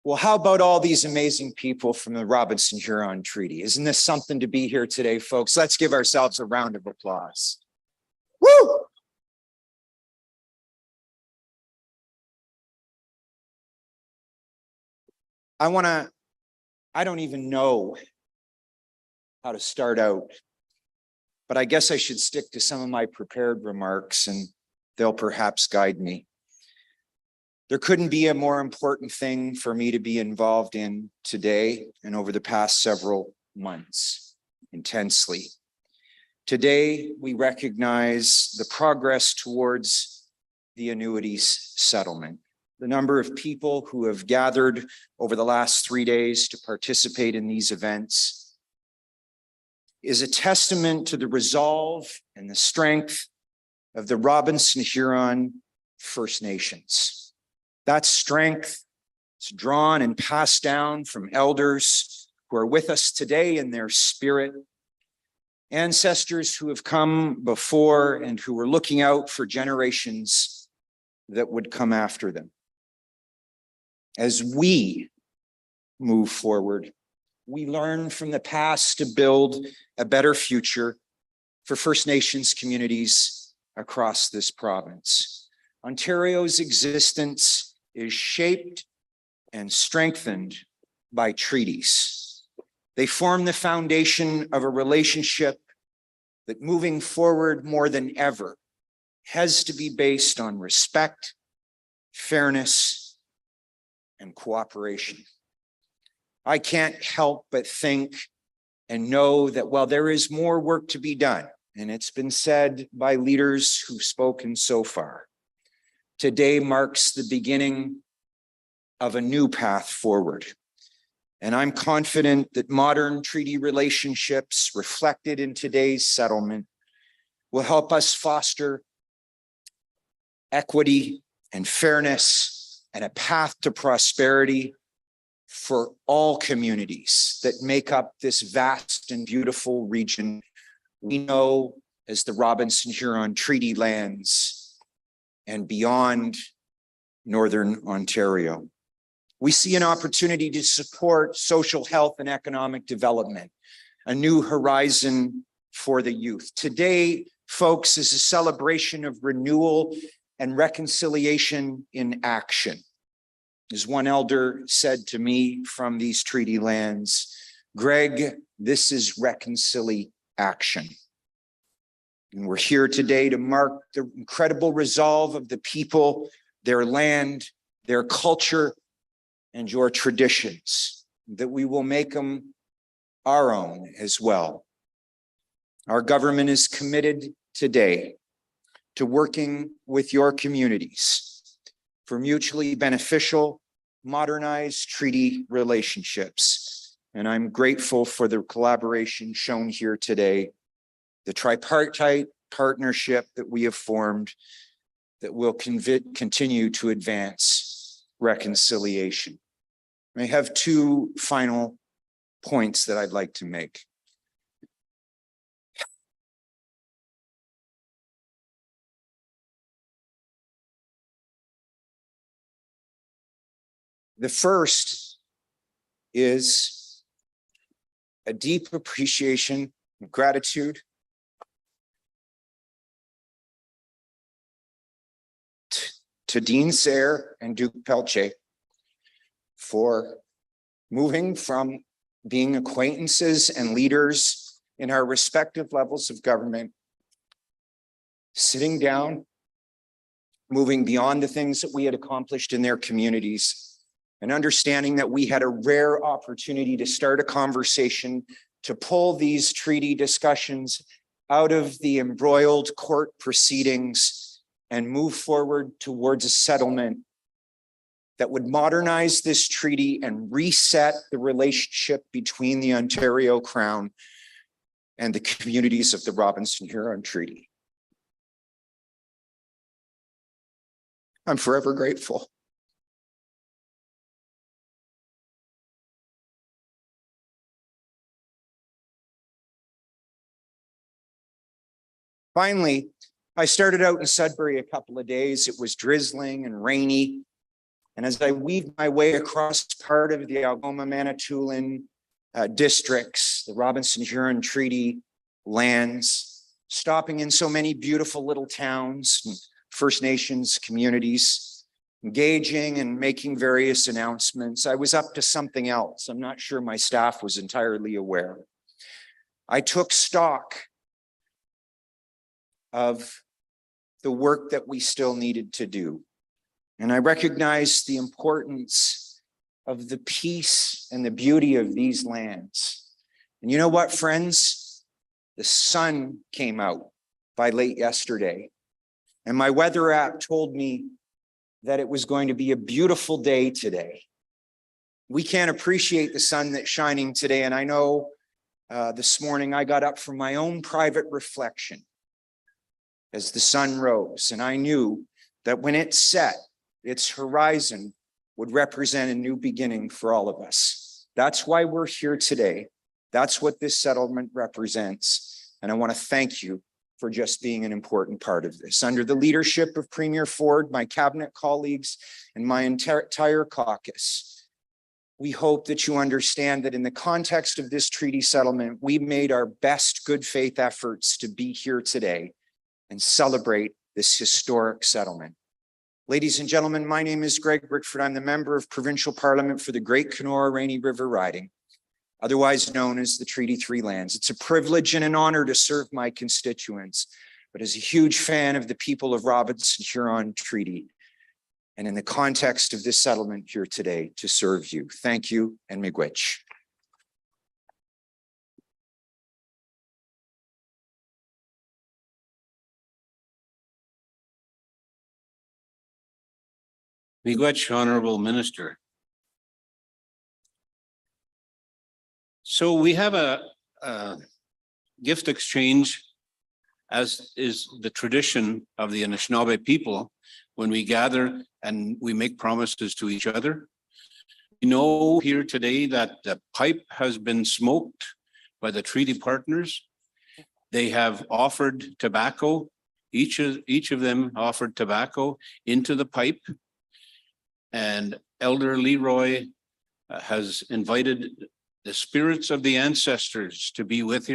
Well, how about all these amazing people from the Robinson-Huron Treaty? Isn't this something to be here today, folks? Let's give ourselves a round of applause. Woo! I don't even know how to start out, but I guess I should stick to some of my prepared remarks and they'll perhaps guide me. There couldn't be a more important thing for me to be involved in today and over the past several months, intensely. Today, we recognize the progress towards the annuities settlement. The number of people who have gathered over the last 3 days to participate in these events is a testament to the resolve and the strength of the Robinson-Huron First Nations. That strength is drawn and passed down from elders who are with us today in their spirit, ancestors who have come before and who were looking out for generations that would come after them. As we move forward, we learn from the past to build a better future for First Nations communities across this province. Ontario's existence is shaped and strengthened by treaties. They form the foundation of a relationship that moving forward more than ever has to be based on respect, fairness, and cooperation. I can't help but think and know that while there is more work to be done, and it's been said by leaders who've spoken so far, today marks the beginning of a new path forward. And I'm confident that modern treaty relationships reflected in today's settlement will help us foster equity and fairness and a path to prosperity for all communities that make up this vast and beautiful region we know as the Robinson-Huron Treaty lands and beyond Northern Ontario. We see an opportunity to support social health and economic development, a new horizon for the youth. Today, folks, is a celebration of renewal and reconciliation in action. As one elder said to me from these treaty lands, Greg, this is reconciliation. And we're here today to mark the incredible resolve of the people, their land, their culture, and your traditions, that we will make them our own as well. Our government is committed today to working with your communities for mutually beneficial modernize treaty relationships. And I'm grateful for the collaboration shown here today, the tripartite partnership that we have formed that will continue to advance reconciliation. I have two final points that I'd like to make. The first is a deep appreciation and gratitude to Dean Sayre and Duke Pelche for moving from being acquaintances and leaders in our respective levels of government, sitting down, moving beyond the things that we had accomplished in their communities, and understanding that we had a rare opportunity to start a conversation to pull these treaty discussions out of the embroiled court proceedings and move forward towards a settlement that would modernize this treaty and reset the relationship between the Ontario Crown and the communities of the Robinson-Huron Treaty. I'm forever grateful. Finally, I started out in Sudbury a couple of days. It was drizzling and rainy. And as I weaved my way across part of the Algoma-Manitoulin districts, the Robinson-Huron Treaty lands, stopping in so many beautiful little towns and First Nations communities, engaging and making various announcements, I was up to something else. I'm not sure my staff was entirely aware. I took stock of the work that we still needed to do. And I recognized the importance of the peace and the beauty of these lands. And you know what, friends? The sun came out by late yesterday, and my weather app told me that it was going to be a beautiful day today. We can't appreciate the sun that's shining today, and I know this morning I got up from my own private reflection as the sun rose, and I knew that when it set, its horizon would represent a new beginning for all of us. That's why we're here today. That's what this settlement represents. And I want to thank you for just being an important part of this. Under the leadership of Premier Ford, my cabinet colleagues, and my entire caucus, we hope that you understand that in the context of this treaty settlement, we made our best good faith efforts to be here today and celebrate this historic settlement. Ladies and gentlemen, my name is Greg Brickford. I'm the member of Provincial Parliament for the Great Kenora Rainy River Riding, otherwise known as the Treaty 3 lands. It's a privilege and an honor to serve my constituents, but as a huge fan of the people of Robinson-Huron Treaty, and in the context of this settlement here today, to serve you. Thank you, and miigwech.
Miigwech, Honorable Minister. So we have a gift exchange, as is the tradition of the Anishinaabe people, when we gather and we make promises to each other. We know here today that the pipe has been smoked by the treaty partners. They have offered tobacco. Each of them offered tobacco into the pipe. And Elder Leroy has invited the spirits of the ancestors to be with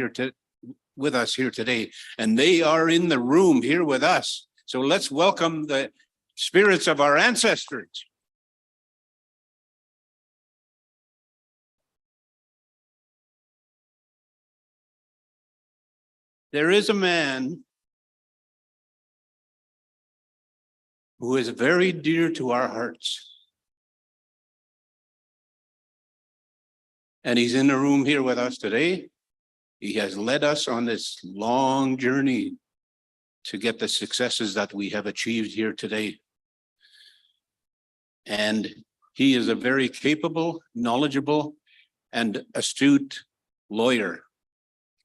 us here today. And they are in the room here with us. So let's welcome the spirits of our ancestors. There is a man who is very dear to our hearts. And he's in the room here with us today. He has led us on this long journey to get the successes that we have achieved here today. And He is a very capable, knowledgeable, and astute lawyer,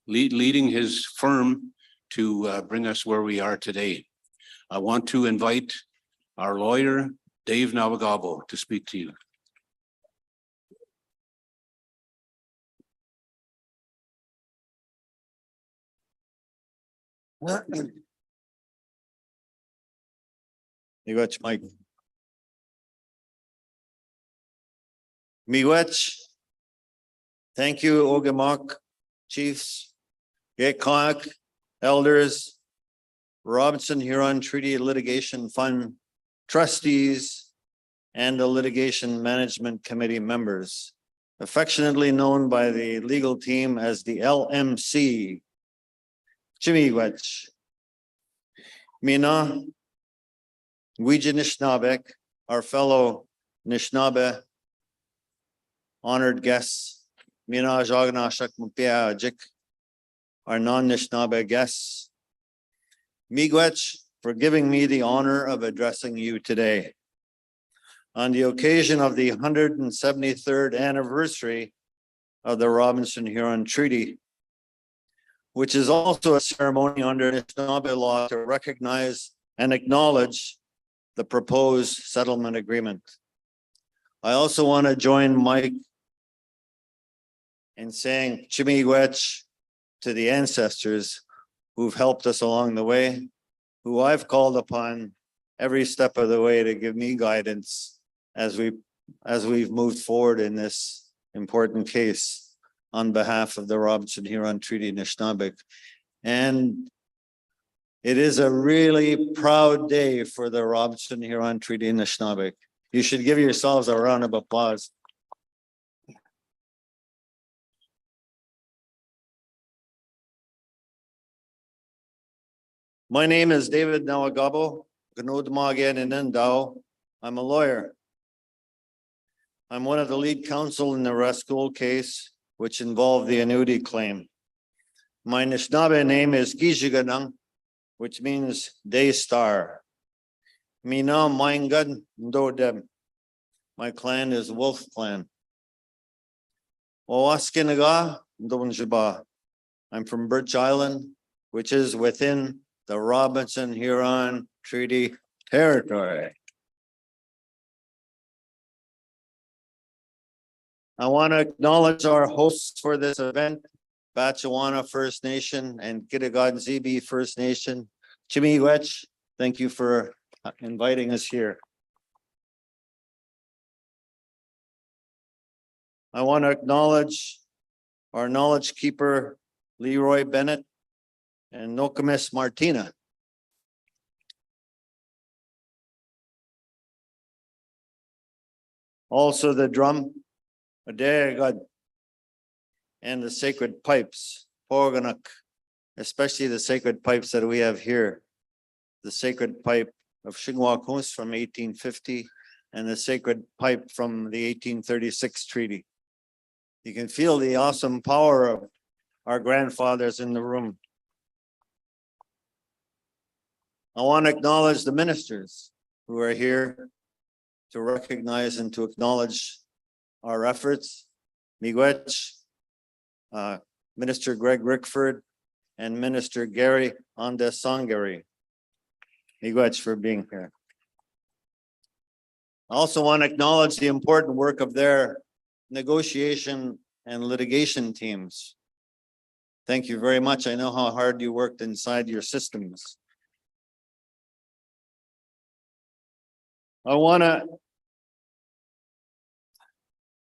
leading his firm to bring us where we are today. I want to invite our lawyer, Dave Navagabo, to speak to you.
Miigwech, Mike. Miigwech. Thank you, Ogimak, chiefs, Gekok, elders, Robinson Huron Treaty Litigation Fund trustees, and the Litigation Management Committee members, affectionately known by the legal team as the LMC. Chimiigwech. Mina, Ouija Nishnabek, our fellow Nishnabe honored guests, Mina Jaganashak Mupia Jik, our non-Nishnabe guests. Miigwech for giving me the honor of addressing you today. On the occasion of the 173rd anniversary of the Robinson Huron Treaty, which is also a ceremony under Anishinaabe law to recognize and acknowledge the proposed settlement agreement. I also want to join Mike in saying Chimiigwech to the ancestors who've helped us along the way, who I've called upon every step of the way to give me guidance as we've moved forward in this important case on behalf of the Robinson Huron Treaty Nishnabek. And it is a really proud day for the Robinson Huron Treaty Nishnabek. You should give yourselves a round of applause. My name is David Nawagabo, Ganodmagen in Endau. I'm a lawyer. I'm one of the lead counsel in the Rascal case, which involved the annuity claim. My Anishinaabe name is Gijiganang, which means day star. Mina Maingan Ndodem. My clan is Wolf Clan. Owaskinaga Ndonjaba. I'm from Birch Island, which is within the Robinson Huron Treaty Territory. I want to acknowledge our hosts for this event, Batchewana First Nation and Kitigan-Zibi First Nation. Chimiigwech, thank you for inviting us here. I want to acknowledge our knowledge keeper, Leroy Bennett and Nokomis Martina. Also the drum, Adergad, and the sacred pipes, Porganak, especially the sacred pipes that we have here. The sacred pipe of Shingwakus from 1850 and the sacred pipe from the 1836 treaty. You can feel the awesome power of our grandfathers in the room. I want to acknowledge the ministers who are here to recognize and to acknowledge our efforts. Miigwech, Minister Greg Rickford, and Minister Gary Andesangari. Miigwech for being here. I also want to acknowledge the important work of their negotiation and litigation teams. Thank you very much. I know how hard you worked inside your systems. I want to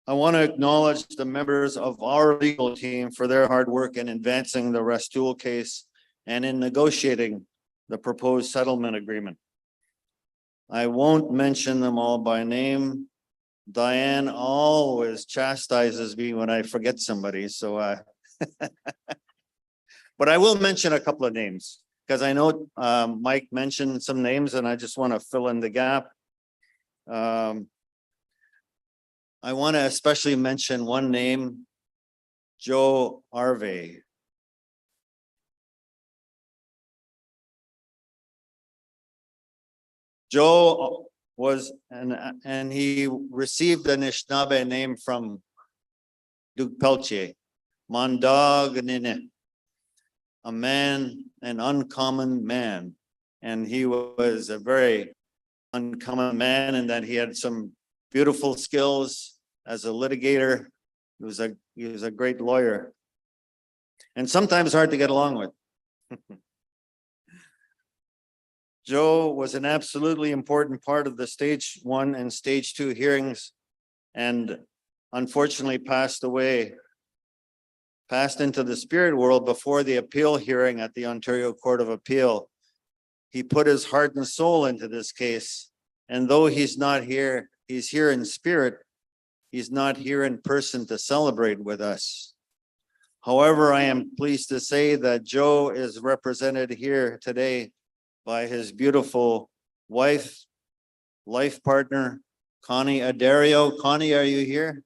acknowledge the members of our legal team for their hard work in advancing the Rastool case and in negotiating the proposed settlement agreement. I won't mention them all by name. Diane always chastises me when I forget somebody, so but I will mention a couple of names because I know Mike mentioned some names and I just want to fill in the gap. I want to especially mention one name, Joe Arvey. Joe and he received the Anishinaabe name from Duke Peltier, Mandagnine, a man, an uncommon man. And he was a very uncommon man in that he had some beautiful skills as a litigator. He was a great lawyer, and sometimes hard to get along with. Joe was an absolutely important part of the stage 1 and stage 2 hearings, and unfortunately passed into the spirit world before the appeal hearing at the Ontario Court of Appeal. He put his heart and soul into this case, and though he's not here, he's here in spirit. He's not here in person to celebrate with us. However, I am pleased to say that Joe is represented here today by his beautiful wife, life partner, Connie Adario. Connie, are you here?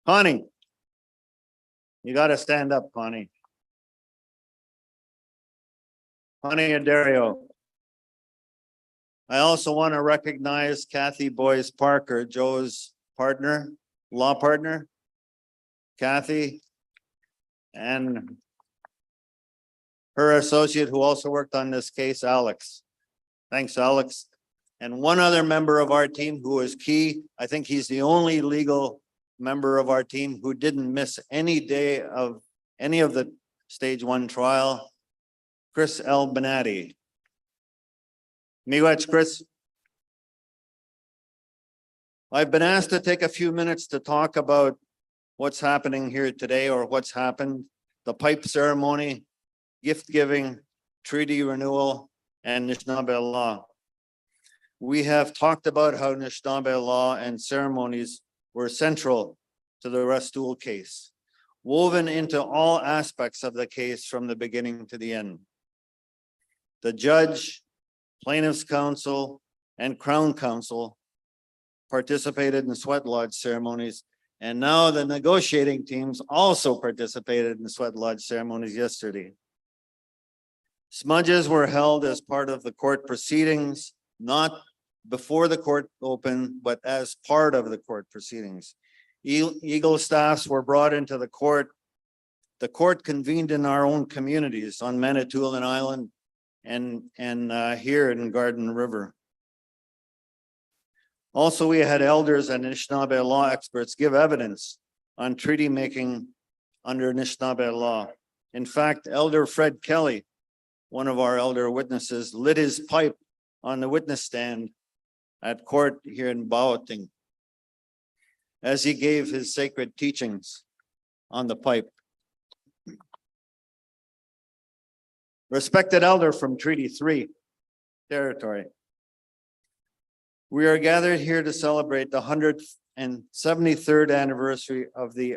Connie, you got to stand up, Connie. Connie Adario. I also want to recognize Kathy Boyce Parker, Joe's partner, law partner. Kathy, and her associate who also worked on this case, Alex. Thanks, Alex. And one other member of our team who is key. I think he's the only legal member of our team who didn't miss any day of any of the stage 1 trial, Chris L. Benatti. Miigwech, Chris. I've been asked to take a few minutes to talk about what's happening here today, or what's happened, the pipe ceremony, gift giving, treaty renewal, and Anishinaabe law. We have talked about how Anishinaabe law and ceremonies were central to the Restool case, woven into all aspects of the case from the beginning to the end. The judge, plaintiff's counsel, and Crown Counsel participated in sweat lodge ceremonies, and now the negotiating teams also participated in sweat lodge ceremonies yesterday. Smudges were held as part of the court proceedings, not before the court opened, but as part of the court proceedings. Eagle staffs were brought into the court. The court convened in our own communities on Manitoulin Island and here in Garden River. Also, we had elders and Anishinaabe law experts give evidence on treaty making under Anishinaabe law. In fact, Elder Fred Kelly, one of our elder witnesses, lit his pipe on the witness stand at court here in Baoting as he gave his sacred teachings on the pipe. Respected elder from Treaty 3 territory, we are gathered here to celebrate the 173rd anniversary of the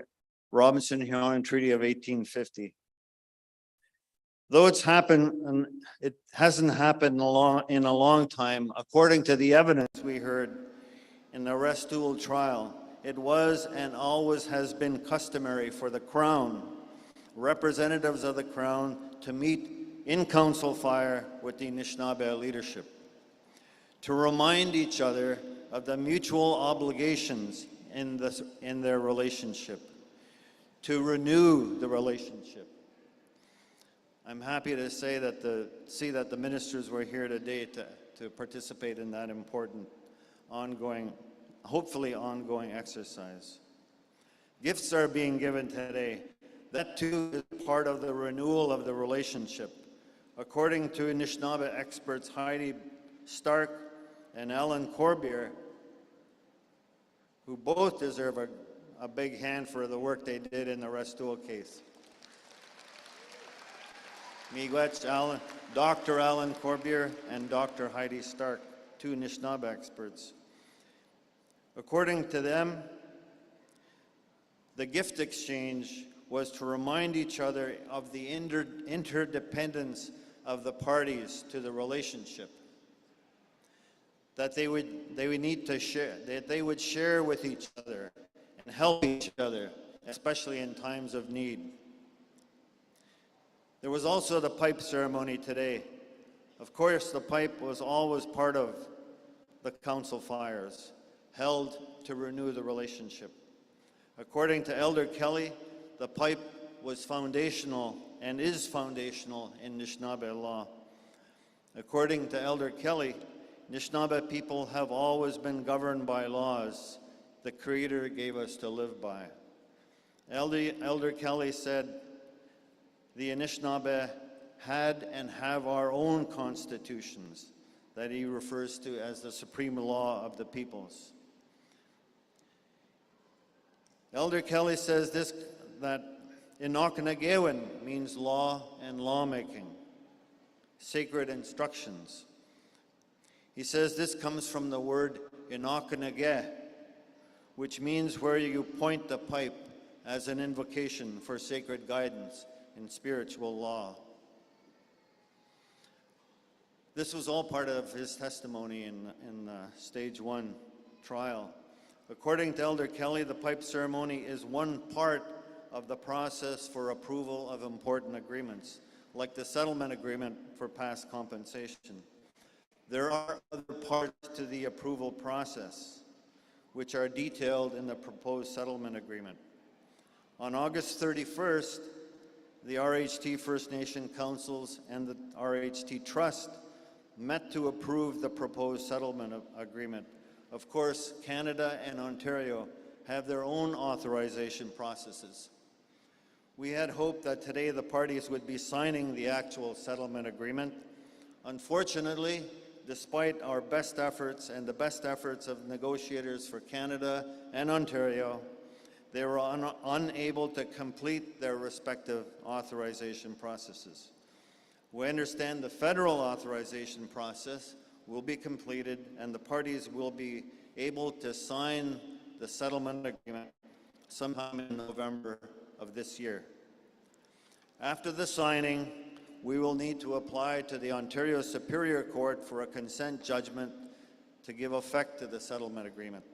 Robinson-Huron Treaty of 1850. Though it hasn't happened in a long time, according to the evidence we heard in the Restool trial, it was and always has been customary for the Crown, representatives of the Crown, to meet in council fire with the Anishinaabe leadership, to remind each other of the mutual obligations in their relationship, to renew the relationship. I'm happy to say that the ministers were here today to participate in that important hopefully ongoing exercise. Gifts are being given today. That too is part of the renewal of the relationship. According to Anishinaabe experts Heidi Stark and Alan Corbier, who both deserve a big hand for the work they did in the Restool case. Miigwech, Dr. Alan Corbier and Dr. Heidi Stark, two Anishinaabe experts. According to them, the gift exchange was to remind each other of the interdependence of the parties to the relationship, that they would need to share, that they would share with each other and help each other, especially in times of need. There was also the pipe ceremony today. Of course, the pipe was always part of the council fires, held to renew the relationship. According to Elder Kelly, the pipe was foundational and is foundational in Anishinaabe law. According to Elder Kelly, Anishinaabe people have always been governed by laws the Creator gave us to live by. Elder Kelly said, the Anishinaabe had and have our own constitutions that he refers to as the supreme law of the peoples. Elder Kelly says this, that Inokanagewan means law and lawmaking, sacred instructions. He says this comes from the word Inokanage, which means where you point the pipe as an invocation for sacred guidance in spiritual law. This was all part of his testimony in stage 1 trial. According to Elder Kelly, the pipe ceremony is one part of the process for approval of important agreements, like the settlement agreement for past compensation. There are other parts to the approval process, which are detailed in the proposed settlement agreement. On August 31st, the RHT First Nation Councils and the RHT Trust met to approve the proposed settlement agreement. Of course, Canada and Ontario have their own authorization processes. We had hoped that today the parties would be signing the actual settlement agreement. Unfortunately, despite our best efforts and the best efforts of negotiators for Canada and Ontario, they were unable to complete their respective authorization processes. We understand the federal authorization process will be completed and the parties will be able to sign the settlement agreement sometime in November of this year. After the signing, we will need to apply to the Ontario Superior Court for a consent judgment to give effect to the settlement agreement.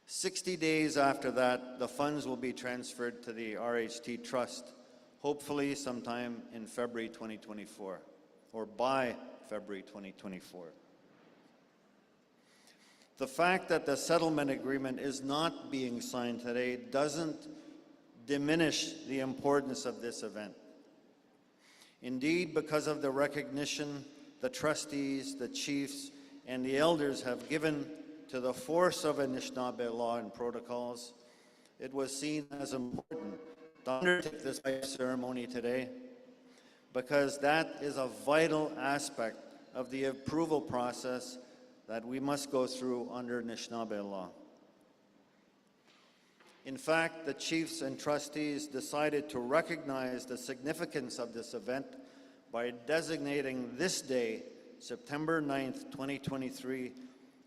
60 days after that, the funds will be transferred to the RHT Trust, hopefully sometime in February 2024, or by February 2024. The fact that the settlement agreement is not being signed today doesn't diminish the importance of this event. Indeed, because of the recognition the trustees, the chiefs, and the elders have given to the force of Anishinaabe law and protocols, it was seen as important to undertake this ceremony today, because that is a vital aspect of the approval process that we must go through under Anishinaabe law. In fact, the chiefs and trustees decided to recognize the significance of this event by designating this day, September 9th, 2023,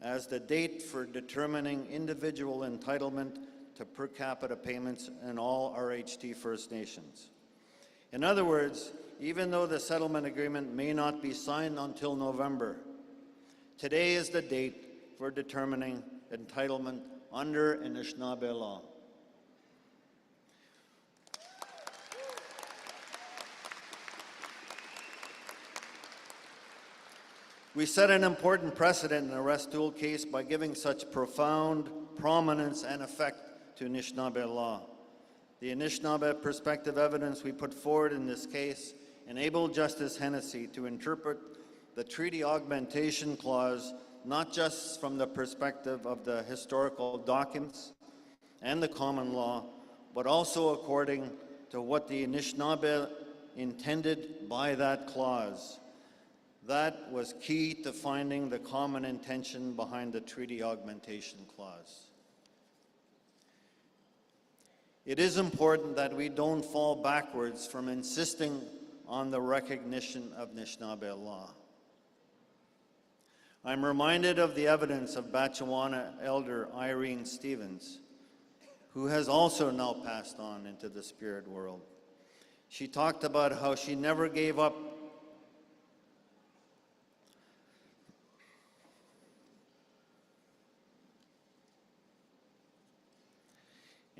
as the date for determining individual entitlement to per capita payments in all RHT First Nations. In other words, even though the settlement agreement may not be signed until November, today is the date for determining entitlement under Anishinaabe law. We set an important precedent in the Restool case by giving such profound prominence and effect to Anishinaabe law. The Anishinaabe perspective evidence we put forward in this case enabled Justice Hennessy to interpret the treaty augmentation clause not just from the perspective of the historical documents and the common law, but also according to what the Anishinaabe intended by that clause. That was key to finding the common intention behind the treaty augmentation clause. It is important that we don't fall backwards from insisting on the recognition of Anishinaabe law. I'm reminded of the evidence of Batchewana Elder Irene Stevens, who has also now passed on into the spirit world. She talked about how she never gave up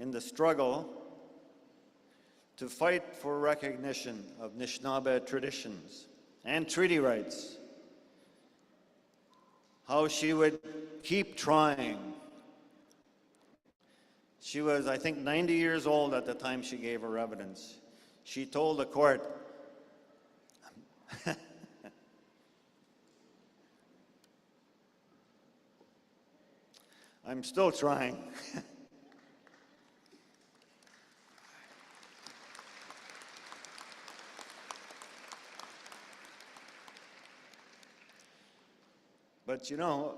in the struggle to fight for recognition of Anishinaabe traditions and treaty rights. How she would keep trying. She was, I think, 90 years old at the time she gave her evidence. She told the court, I'm still trying. But you know,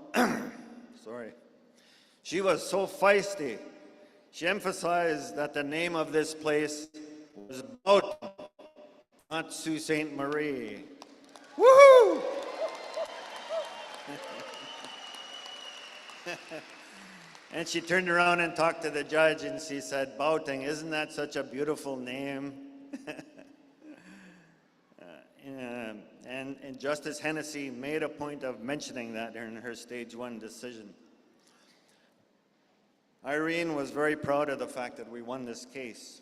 sorry, she was so feisty. She emphasized that the name of this place was Boughton, not Sault Ste. Marie. Woohoo! And she turned around and talked to the judge and she said, Boughton, isn't that such a beautiful name? And Justice Hennessy made a point of mentioning that in her stage 1 decision. Irene was very proud of the fact that we won this case.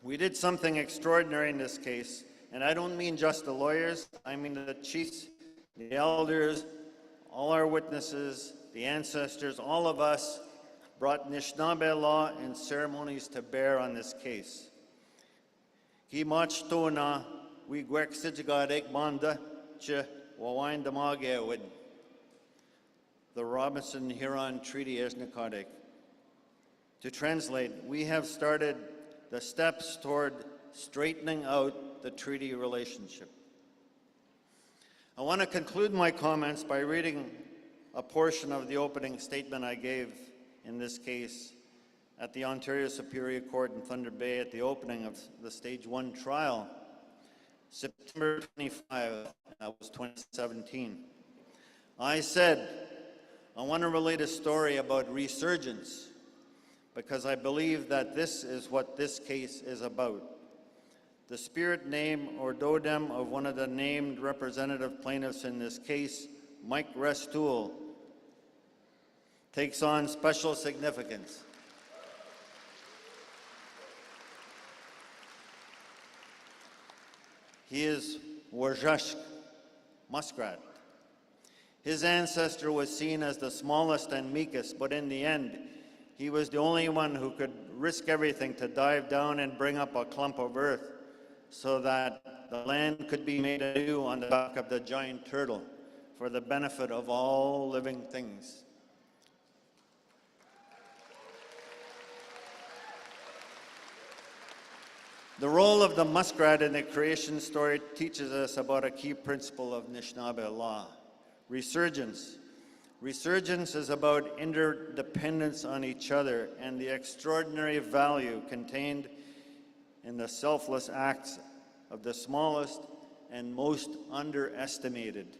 We did something extraordinary in this case, and I don't mean just the lawyers, I mean the chiefs, the elders, all our witnesses, the ancestors, all of us brought Anishinaabe law and ceremonies to bear on this case. Ki mach tona we gwek sijigadek manda che wawain damagewid. The Robinson Huron Treaty Esnakadek. To translate, we have started the steps toward straightening out the treaty relationship. I want to conclude my comments by reading a portion of the opening statement I gave in this case at the Ontario Superior Court in Thunder Bay at the opening of the Stage 1 trial, September 25, that was 2017. I said, I want to relate a story about resurgence because I believe that this is what this case is about. The spirit name or totem of one of the named representative plaintiffs in this case, Mike Restool, takes on special significance. He is Warjashk, muskrat. His ancestor was seen as the smallest and meekest, but in the end, he was the only one who could risk everything to dive down and bring up a clump of earth so that the land could be made anew on the back of the giant turtle for the benefit of all living things. The role of the muskrat in the creation story teaches us about a key principle of Anishinaabe law, resurgence. Resurgence is about interdependence on each other and the extraordinary value contained in the selfless acts of the smallest and most underestimated.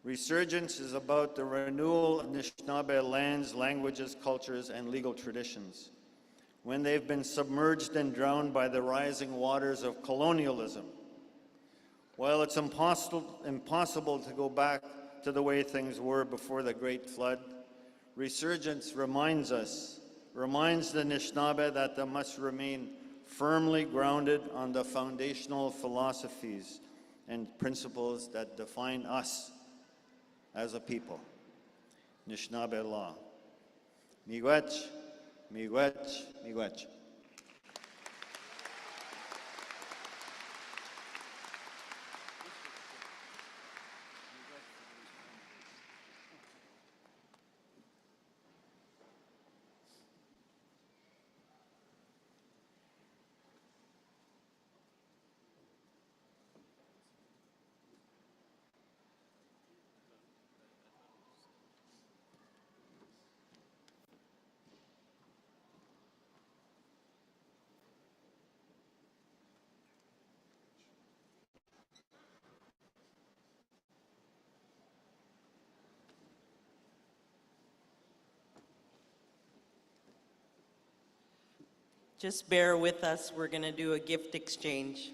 Resurgence is about the renewal of Anishinaabe lands, languages, cultures, and legal traditions when they've been submerged and drowned by the rising waters of colonialism. While it's impossible to go back to the way things were before the Great Flood, resurgence reminds the Anishinaabe that they must remain firmly grounded on the foundational philosophies and principles that define us as a people. Anishinaabe law. Miigwech, miigwech, miigwech.
Just bear with us. We're going to do a gift exchange.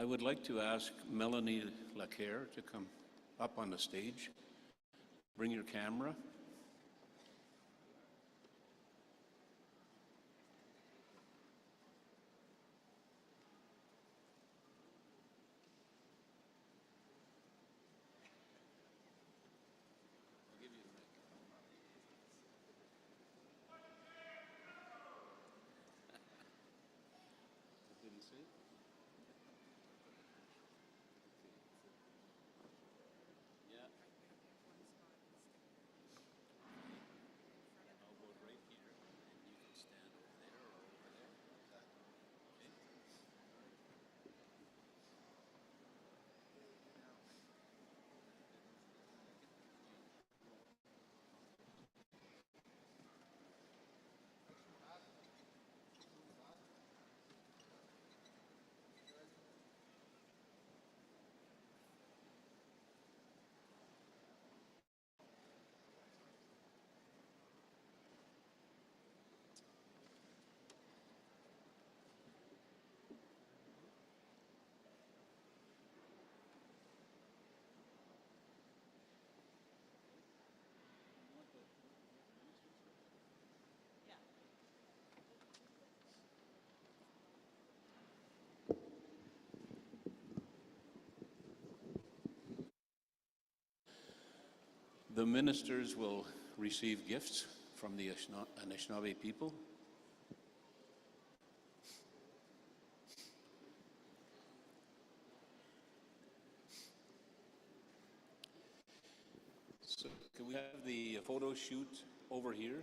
I would like to ask Melanie Lacaire to come up on the stage. Bring your camera. The ministers will receive gifts from the Anishinaabe people. So can we have the photo shoot over here?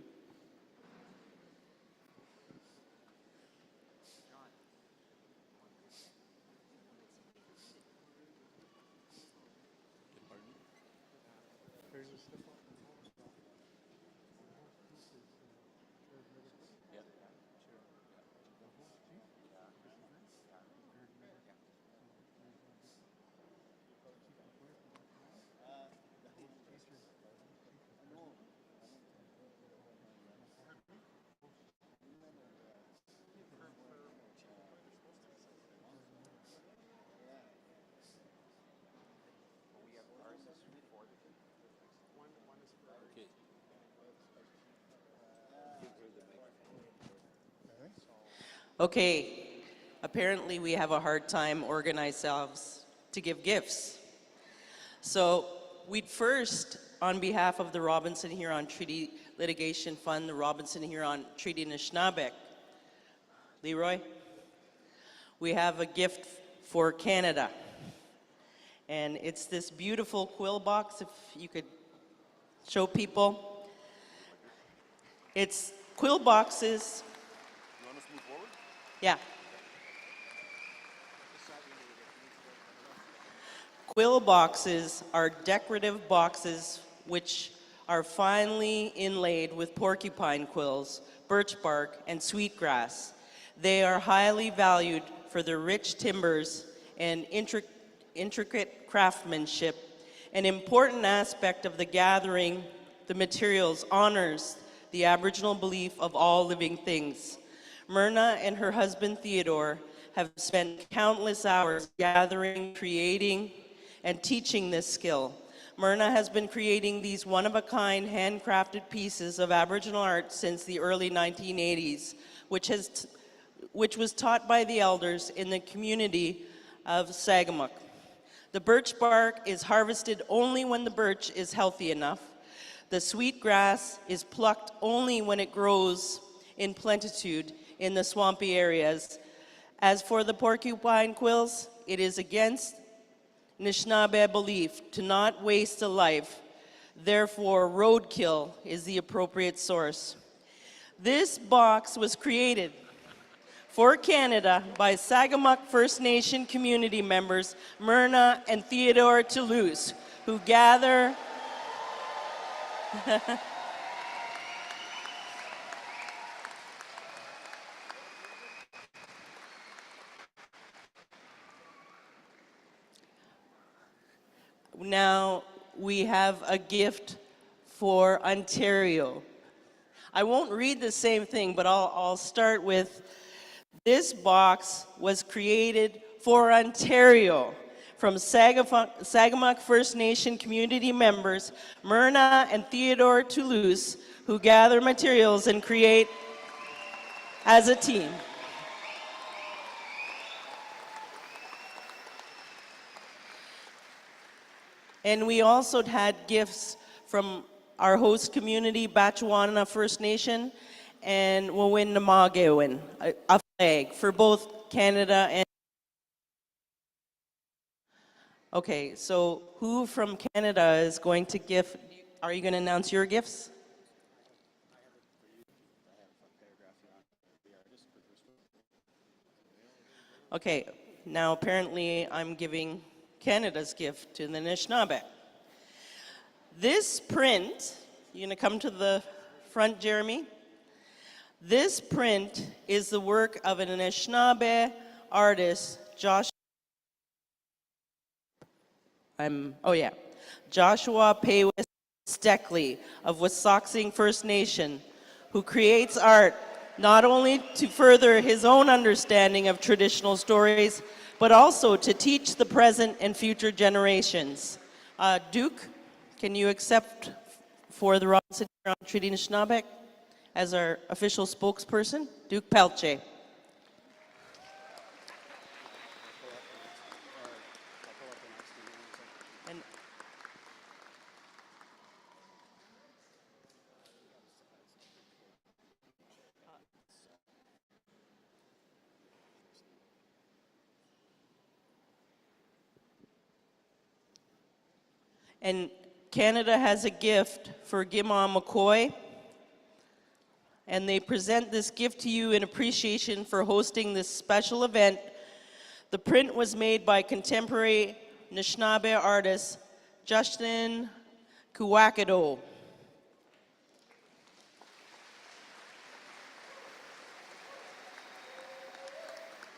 Okay, apparently we have a hard time organizing ourselves to give gifts. So we'd first, on behalf of the Robinson Huron Treaty Litigation Fund, the Robinson Huron Treaty Anishinaabe, Leroy, we have a gift for Canada. And it's this beautiful quill box, if you could show people. It's quill boxes.
You want us to move forward?
Yeah. Quill boxes are decorative boxes which are finely inlaid with porcupine quills, birch bark, and sweetgrass. They are highly valued for their rich timbers and intricate craftsmanship. An important aspect of the gathering, the materials, honors the Aboriginal belief of all living things. Myrna and her husband Theodore have spent countless hours gathering, creating, and teaching this skill. Myrna has been creating these one-of-a-kind handcrafted pieces of Aboriginal art since the early 1980s, which was taught by the elders in the community of Sagamuk. The birch bark is harvested only when the birch is healthy enough. The sweet grass is plucked only when it grows in plenitude in the swampy areas. As for the porcupine quills, it is against Anishinaabe belief to not waste a life. Therefore, roadkill is the appropriate source. This box was created for Canada by Sagamuk First Nation community members Myrna and Theodore Toulouse, who gather Now we have a gift for Ontario. I won't read the same thing, but I'll start with, this box was created for Ontario from Sagamok First Nation community members Myrna and Theodore Toulouse, who gather materials and create as a team. And we also had gifts from our host community, Batchewana First Nation, and Wawin-Namagewin, a flag for both Canada and... Okay, so who from Canada is going to gift? Are you going to announce your gifts? Okay, now apparently I'm giving Canada's gift to the Anishinaabe. This print, you're going to come to the front, Jeremy. This print is the work of an Anishinaabe artist, Joshua Paywis Steckley of Wissahickon First Nation, who creates art not only to further his own understanding of traditional stories, but also to teach the present and future generations. Duke, can you accept for the Robin City Huron Treaty Anishinaabe as our official spokesperson? Duke Pelche. And Canada has a gift for Gima McCoy, and they present this gift to you in appreciation for hosting this special event. The print was made by contemporary Anishinaabe artist Justin Kuwakado.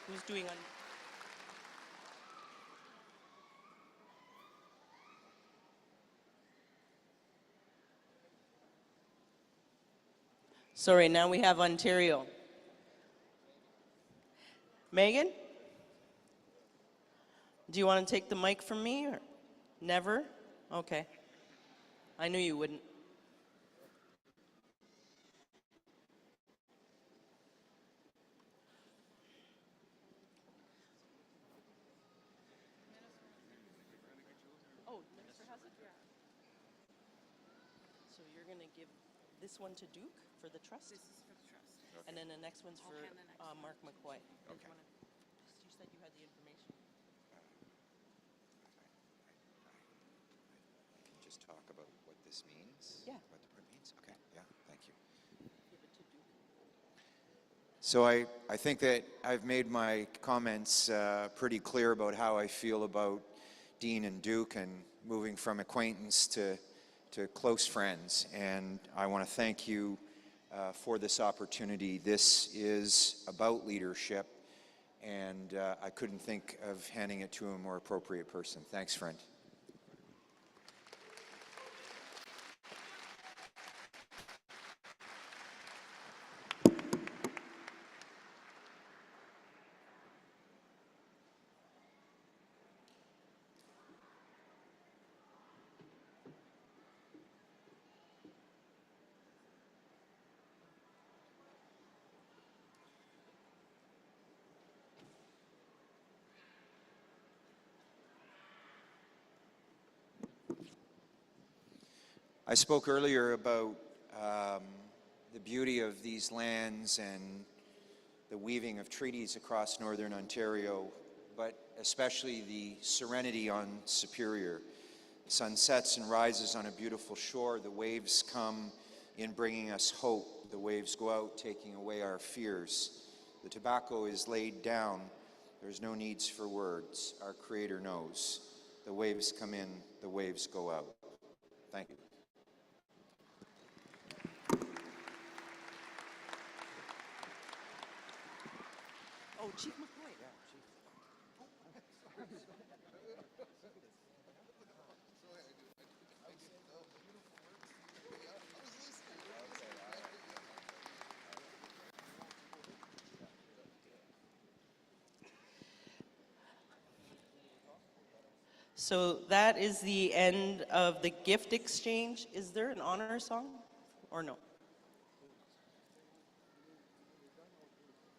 Who's doing on? Sorry, now we have Ontario. Megan? Do you want to take the mic from me or never? Okay. I knew you wouldn't. Oh, Minister has it? Yeah. So you're going to give this one to Duke for the trust? This is for the trust. Okay. And then the next one's for Mark McCoy. Okay. You said you had the information.
Just talk about what this means?
Yeah.
What the print means? Okay, yeah, thank you. So I think that I've made my comments pretty clear about how I feel about Dean and Duke and moving from acquaintance to close friends. And I want to thank you for this opportunity. This is about leadership, and I couldn't think of handing it to a more appropriate person. Thanks, friend. I spoke earlier about the beauty of these lands and the weaving of treaties across northern Ontario, but especially the serenity on Superior. The sun sets and rises on a beautiful shore. The waves come in bringing us hope. The waves go out taking away our fears. The tobacco is laid down. There's no needs for words. Our Creator knows. The waves come in, the waves go out. Thank you.
Oh, Chief McCoy. Yeah, Chief. So that is the end of the gift exchange. Is there an honor song or no?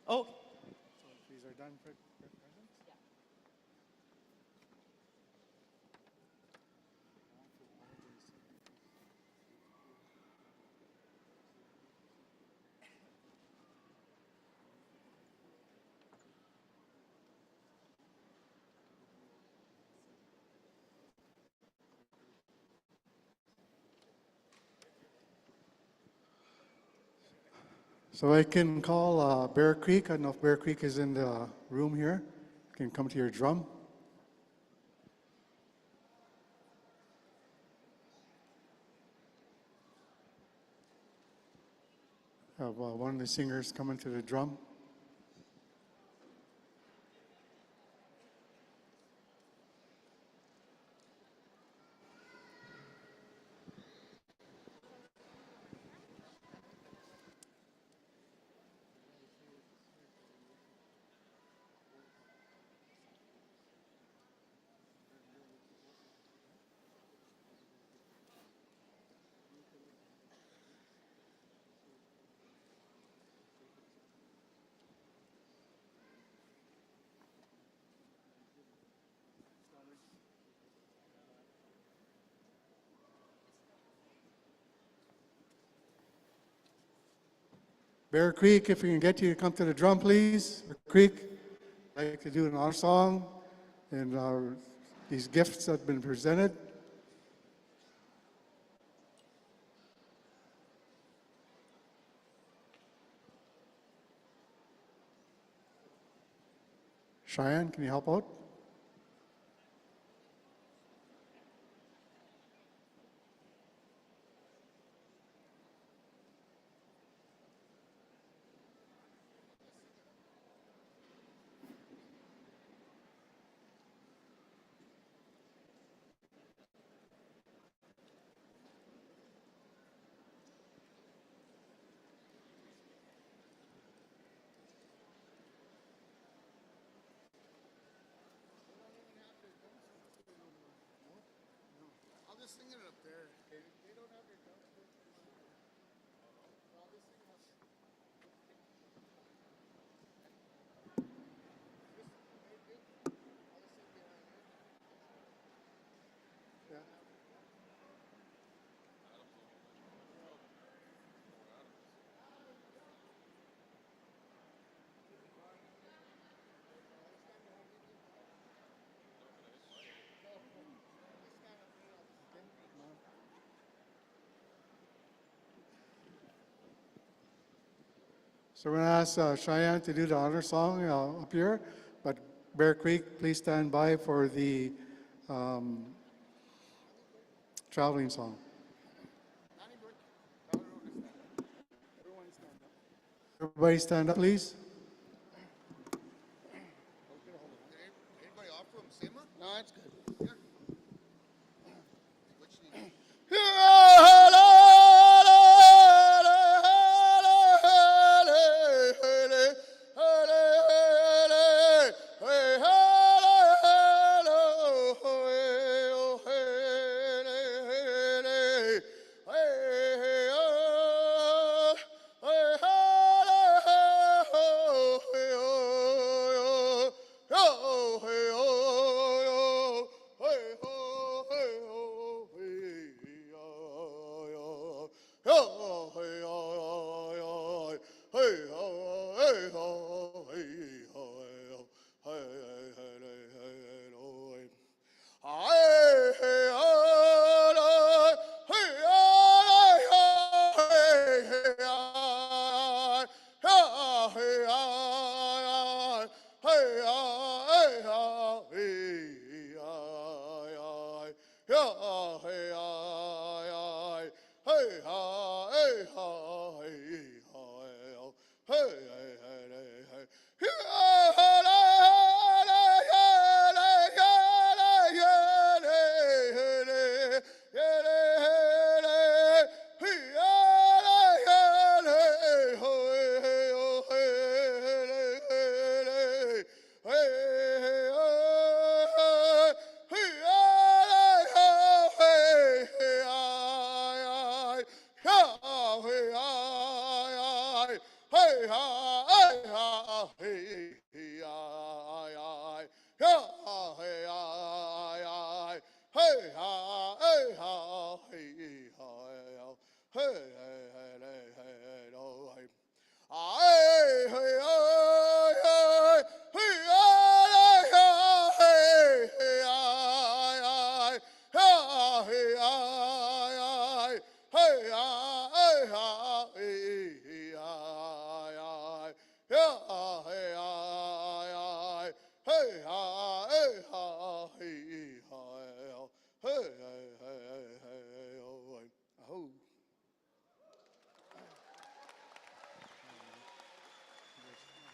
Oh,
These are done. So I can call Bear Creek. I don't know if Bear Creek is in the room here. You can come to your drum. Have one of the singers coming to the drum. Bear Creek, if we can get you to come to the drum, please. Bear Creek, I'd like to do an honor song and these gifts that have been presented. Cheyenne, can you help out?
I'll just sing it up there. They don't have their drums.
So we're going to ask Cheyenne to do the honor song up here, but Bear Creek, please stand by for the traveling song. Everybody stand up, please.
Anybody offer him Sima?
No, that's good.
Which need?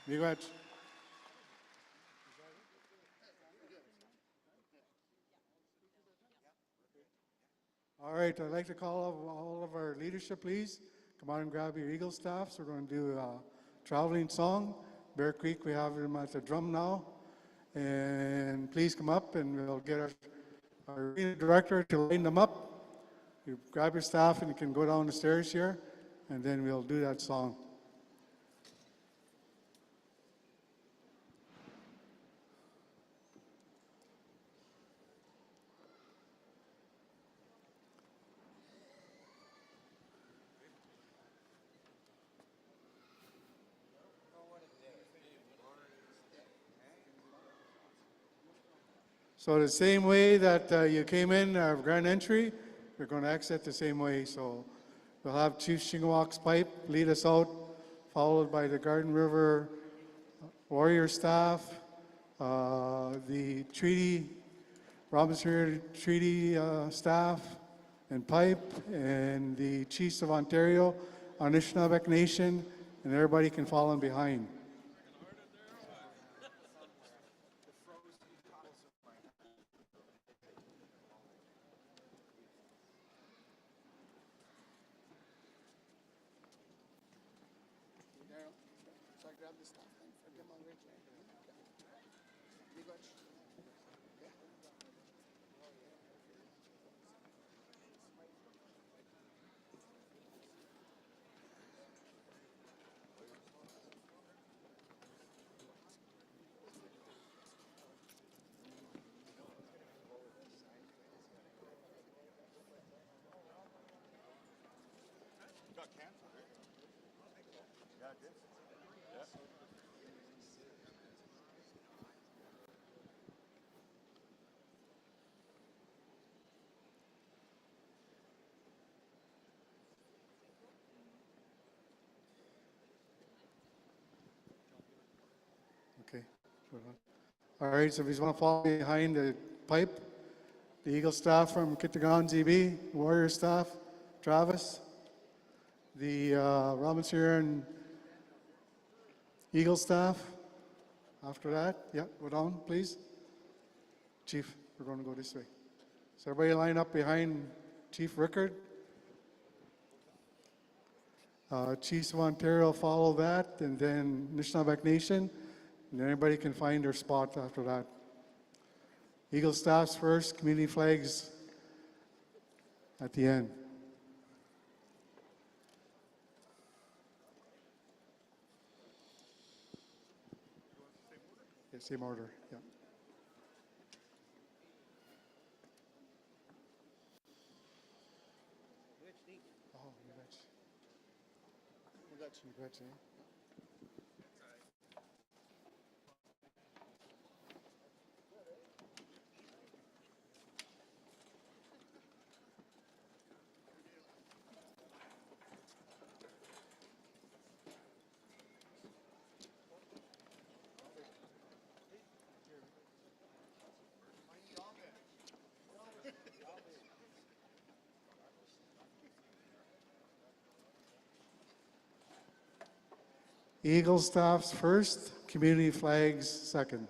Miigwech. All right, I'd like to call up all of our leadership, please. Come on and grab your Eagle staffs. We're going to do a traveling song. Bear Creek, we have them at the drum now. And please come up and we'll get our arena director to line them up. You grab your staff and you can go down the stairs here, and then we'll do that song. So the same way that you came in, our grand entry, we're going to exit the same way. So we'll have Chief Shingawak's pipe lead us out, followed by the Garden River warrior staff, the treaty, Robinson Treaty staff and pipe, and the Chiefs of Ontario, Anishinaabe Nation, and everybody can follow in behind. Okay. All right, so if you want to follow behind the pipe, the Eagle staff from Kitagan ZB, Warrior staff, Travis, the Robinson Eagle staff. After that, yeah, go down, please. Chief, we're going to go this way. So everybody line up behind Chief Rickard. Chiefs of Ontario follow that, and then Anishinaabe Nation, and then everybody can find their spot after that. Eagle staffs first, community flags at the end. Yeah, same order, yeah. Oh, you betcha. Eagle staffs first, community flags second.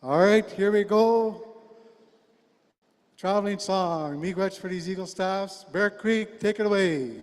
All right, here we go. Traveling song, Miigwech for these Eagle staffs. Bear Creek, take it away.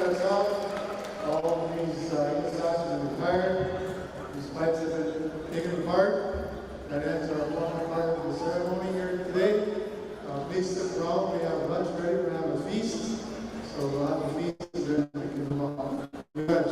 us out. All of these installations are retired. These pipes have been taken apart. That ends our formal part of the ceremony here today. Please stick around. We have lunch ready. We're going to have a feast. So we'll have a feast and then we can move on. Good.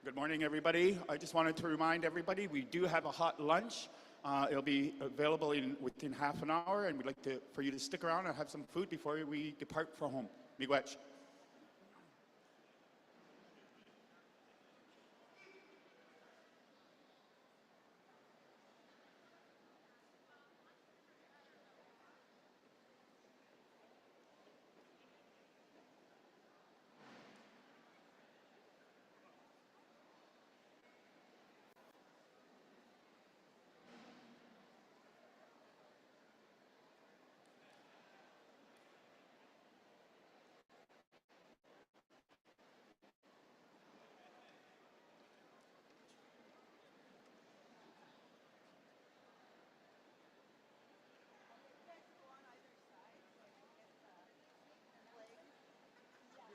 Good morning, everybody. I just wanted to remind everybody we do have a hot lunch. It'll be available within half an hour, and we'd like for you to stick around and have some food before we depart for home. Miigwech.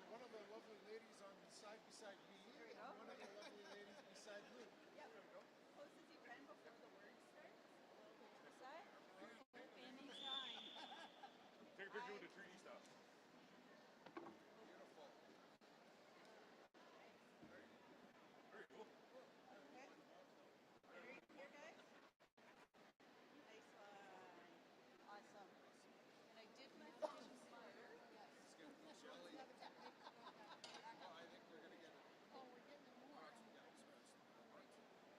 One of the lovely ladies on the side beside me, and one of the lovely ladies beside me. Yeah, there we go. Close as you can before the word starts. Side? Anytime.
Take a picture with the 3D stuff.
Beautiful.
Very cool.
Okay. Here, guys. Nice one. Awesome. And I did message him smarter. Yes. Shelly. Oh, I think we're going to get it. Oh, we're getting it more.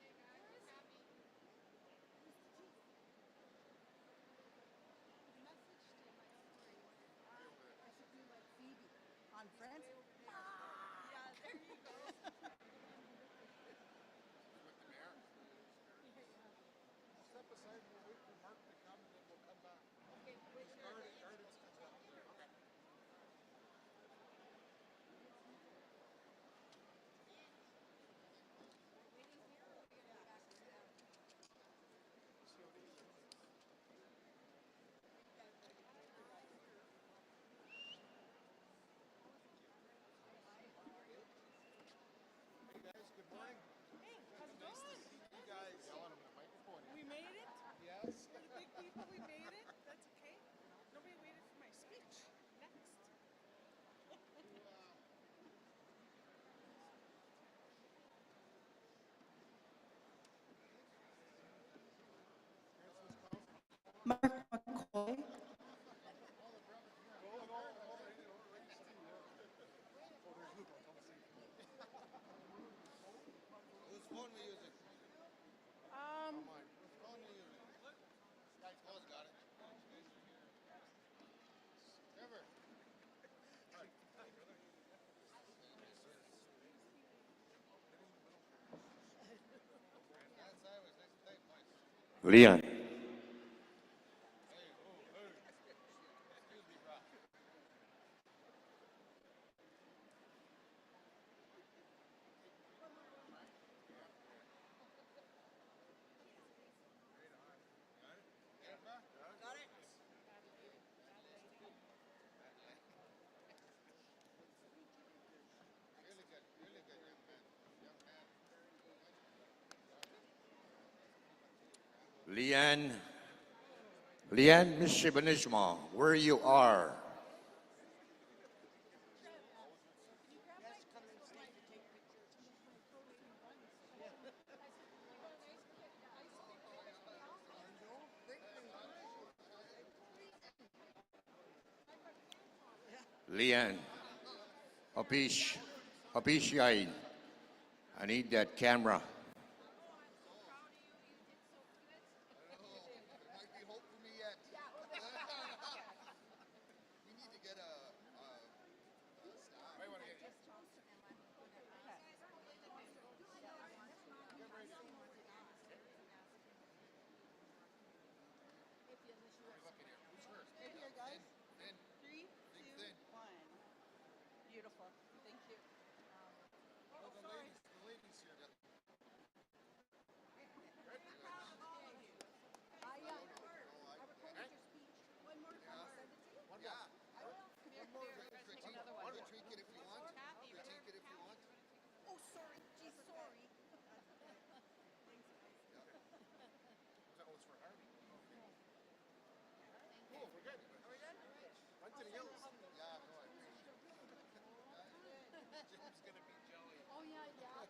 Hey, guys, we're happy. Messaged in my story. I should do like Phoebe on Friends. Yeah, there you go. With the mayor? Step aside, we'll wait for Mark to come and then we'll come back. Okay, wait. Arden's comes up there. Okay. Hey guys, good morning. Hey, how's it going? Nice to see you guys. Yelling on the microphone. We made it? Yes. For the big people, we made it. That's okay. Nobody waited for my speech. Next.
Mark McCoy.
Whose phone we using? Mine. Whose phone we using? Guys, Paul's got it. Trevor. That's sideways, nice and tight, boys.
Leon.
Hey, oh, hey. Excuse me, bro. Get it, bro? Got it. Really good, young man.
Leanne, Leanne Mishibanishma, where you are. Leanne, Apish Yain. I need that camera.
Right here, guys. 3, 2, 1. Beautiful. Thank you. Oh, sorry. One more time. I'll send it to you. I will. Come here. Take another one.
Critique it if you want. Critique it if you want.
Oh, sorry. Geez, sorry. Thanks, guys.
That was for Harvey. Cool, we're good. Are we done? Run to the hills. Yeah, no, I appreciate it. Jim's gonna be jelly.
Oh, yeah, yeah.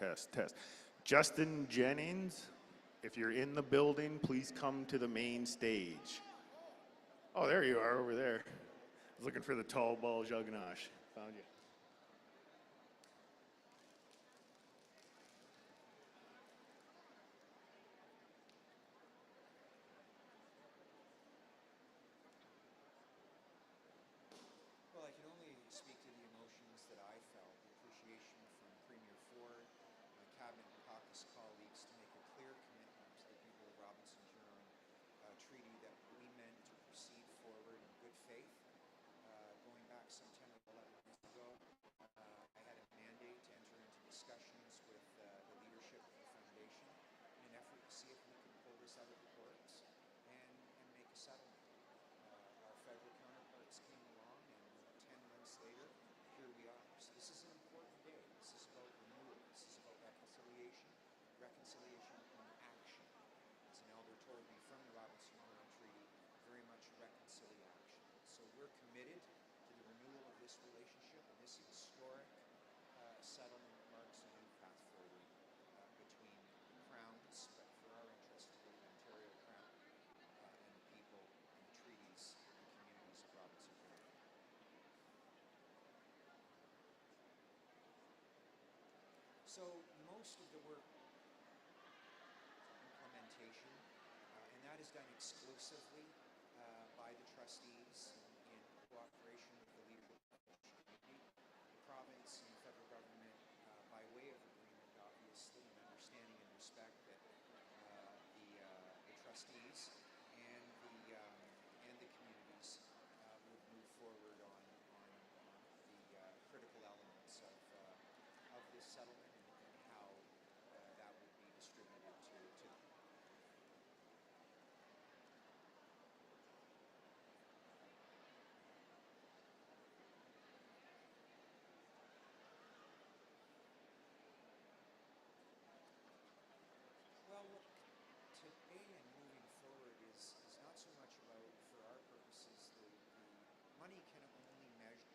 Test, test. Justin Jennings, if you're in the building, please come to the main stage. Oh, there you are over there. I was looking for the tall ball Jugnash. Found you.
Well, I can only speak to the emotions that I felt, the appreciation from Premier Ford, my cabinet and caucus colleagues to make a clear commitment to the people of Robinson-Huron treaty that we meant to proceed forward in good faith. Going back some 10 or 11 months ago, I had a mandate to enter into discussions with the leadership of the foundation in an effort to see if we could pull this out of the courts and make a settlement. Our federal counterparts came along, and 10 months later, here we are. So this is an important day. This is about renewal. This is about reconciliation. Reconciliation in action. As an elder told me from the Robinson-Huron Treaty, very much reconciliation. So we're committed to the renewal of this relationship, and this historic settlement marks a new path forward between crowns, but for our interest to the Ontario Crown and the people and the treaties and communities of Robinson-Huron. So most of the work implementation, and that is done exclusively by the trustees in cooperation with the leadership of the community, the province and the federal government by way of agreement, obviously, and understanding and respect that the trustees and the communities would move forward on the critical elements of this settlement and how that would be distributed to Well, look, today and moving forward is not so much about, for our purposes, the money can only measure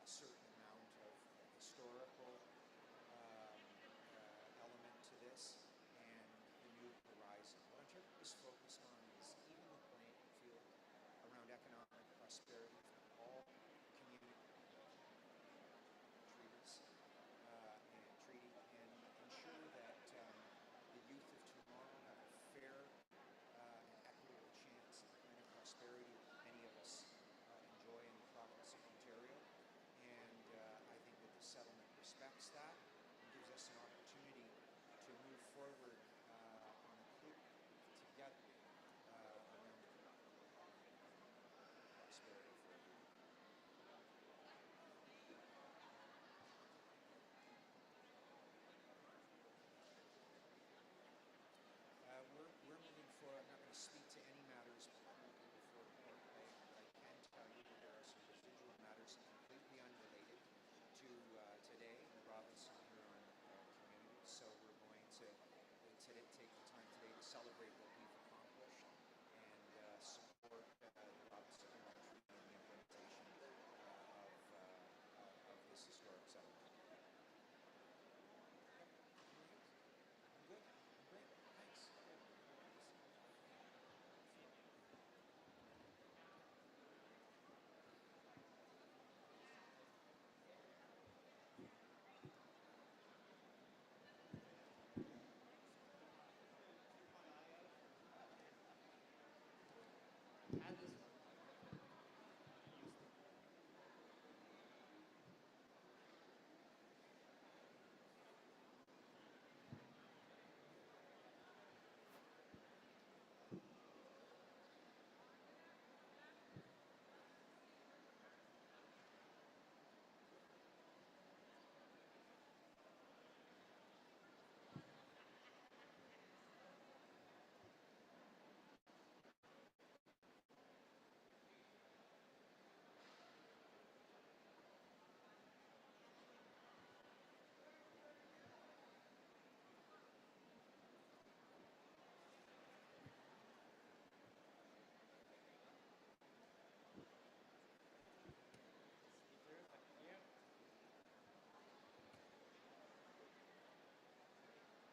a certain amount of historical element to this and the new horizon. What Ontario is focused on is even the playing field around economic prosperity for all community treaty and ensure that the youth of tomorrow have a fair and equitable chance at the kind of prosperity many of us enjoy in the province of Ontario. And I think that the settlement respects that and gives us an opportunity to move forward on a clear together around prosperity for everyone. We're moving forward. I'm not going to speak to any matters before the court. I can tell you that there are some residual matters completely unrelated to today in the province of Huron community. So we're going to take the time today to celebrate what we've accomplished and support the province of Huron in the implementation of this historic settlement. Good. Great. Thanks.
And this one.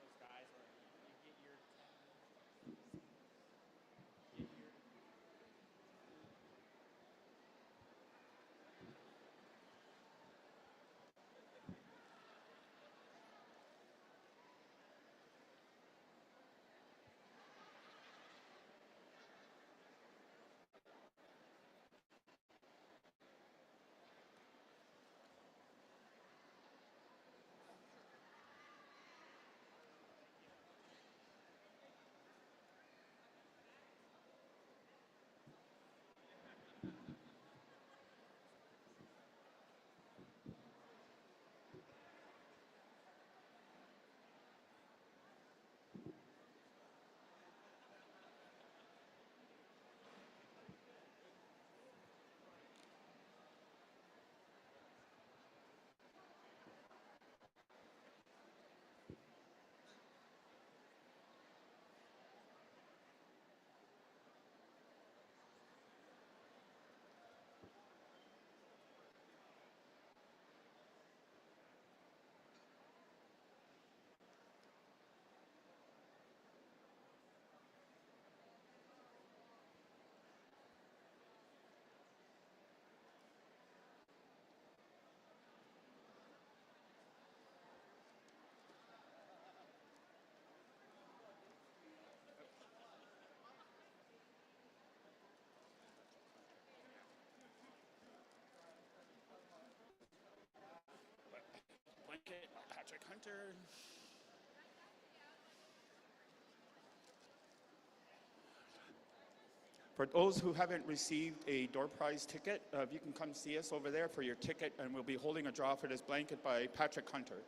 Those guys where you get your 10 minutes. Get your
Blanket, Patrick Hunter. For those who haven't received a door prize ticket, you can come see us over there for your ticket, and we'll be holding a draw for this blanket by Patrick Hunter.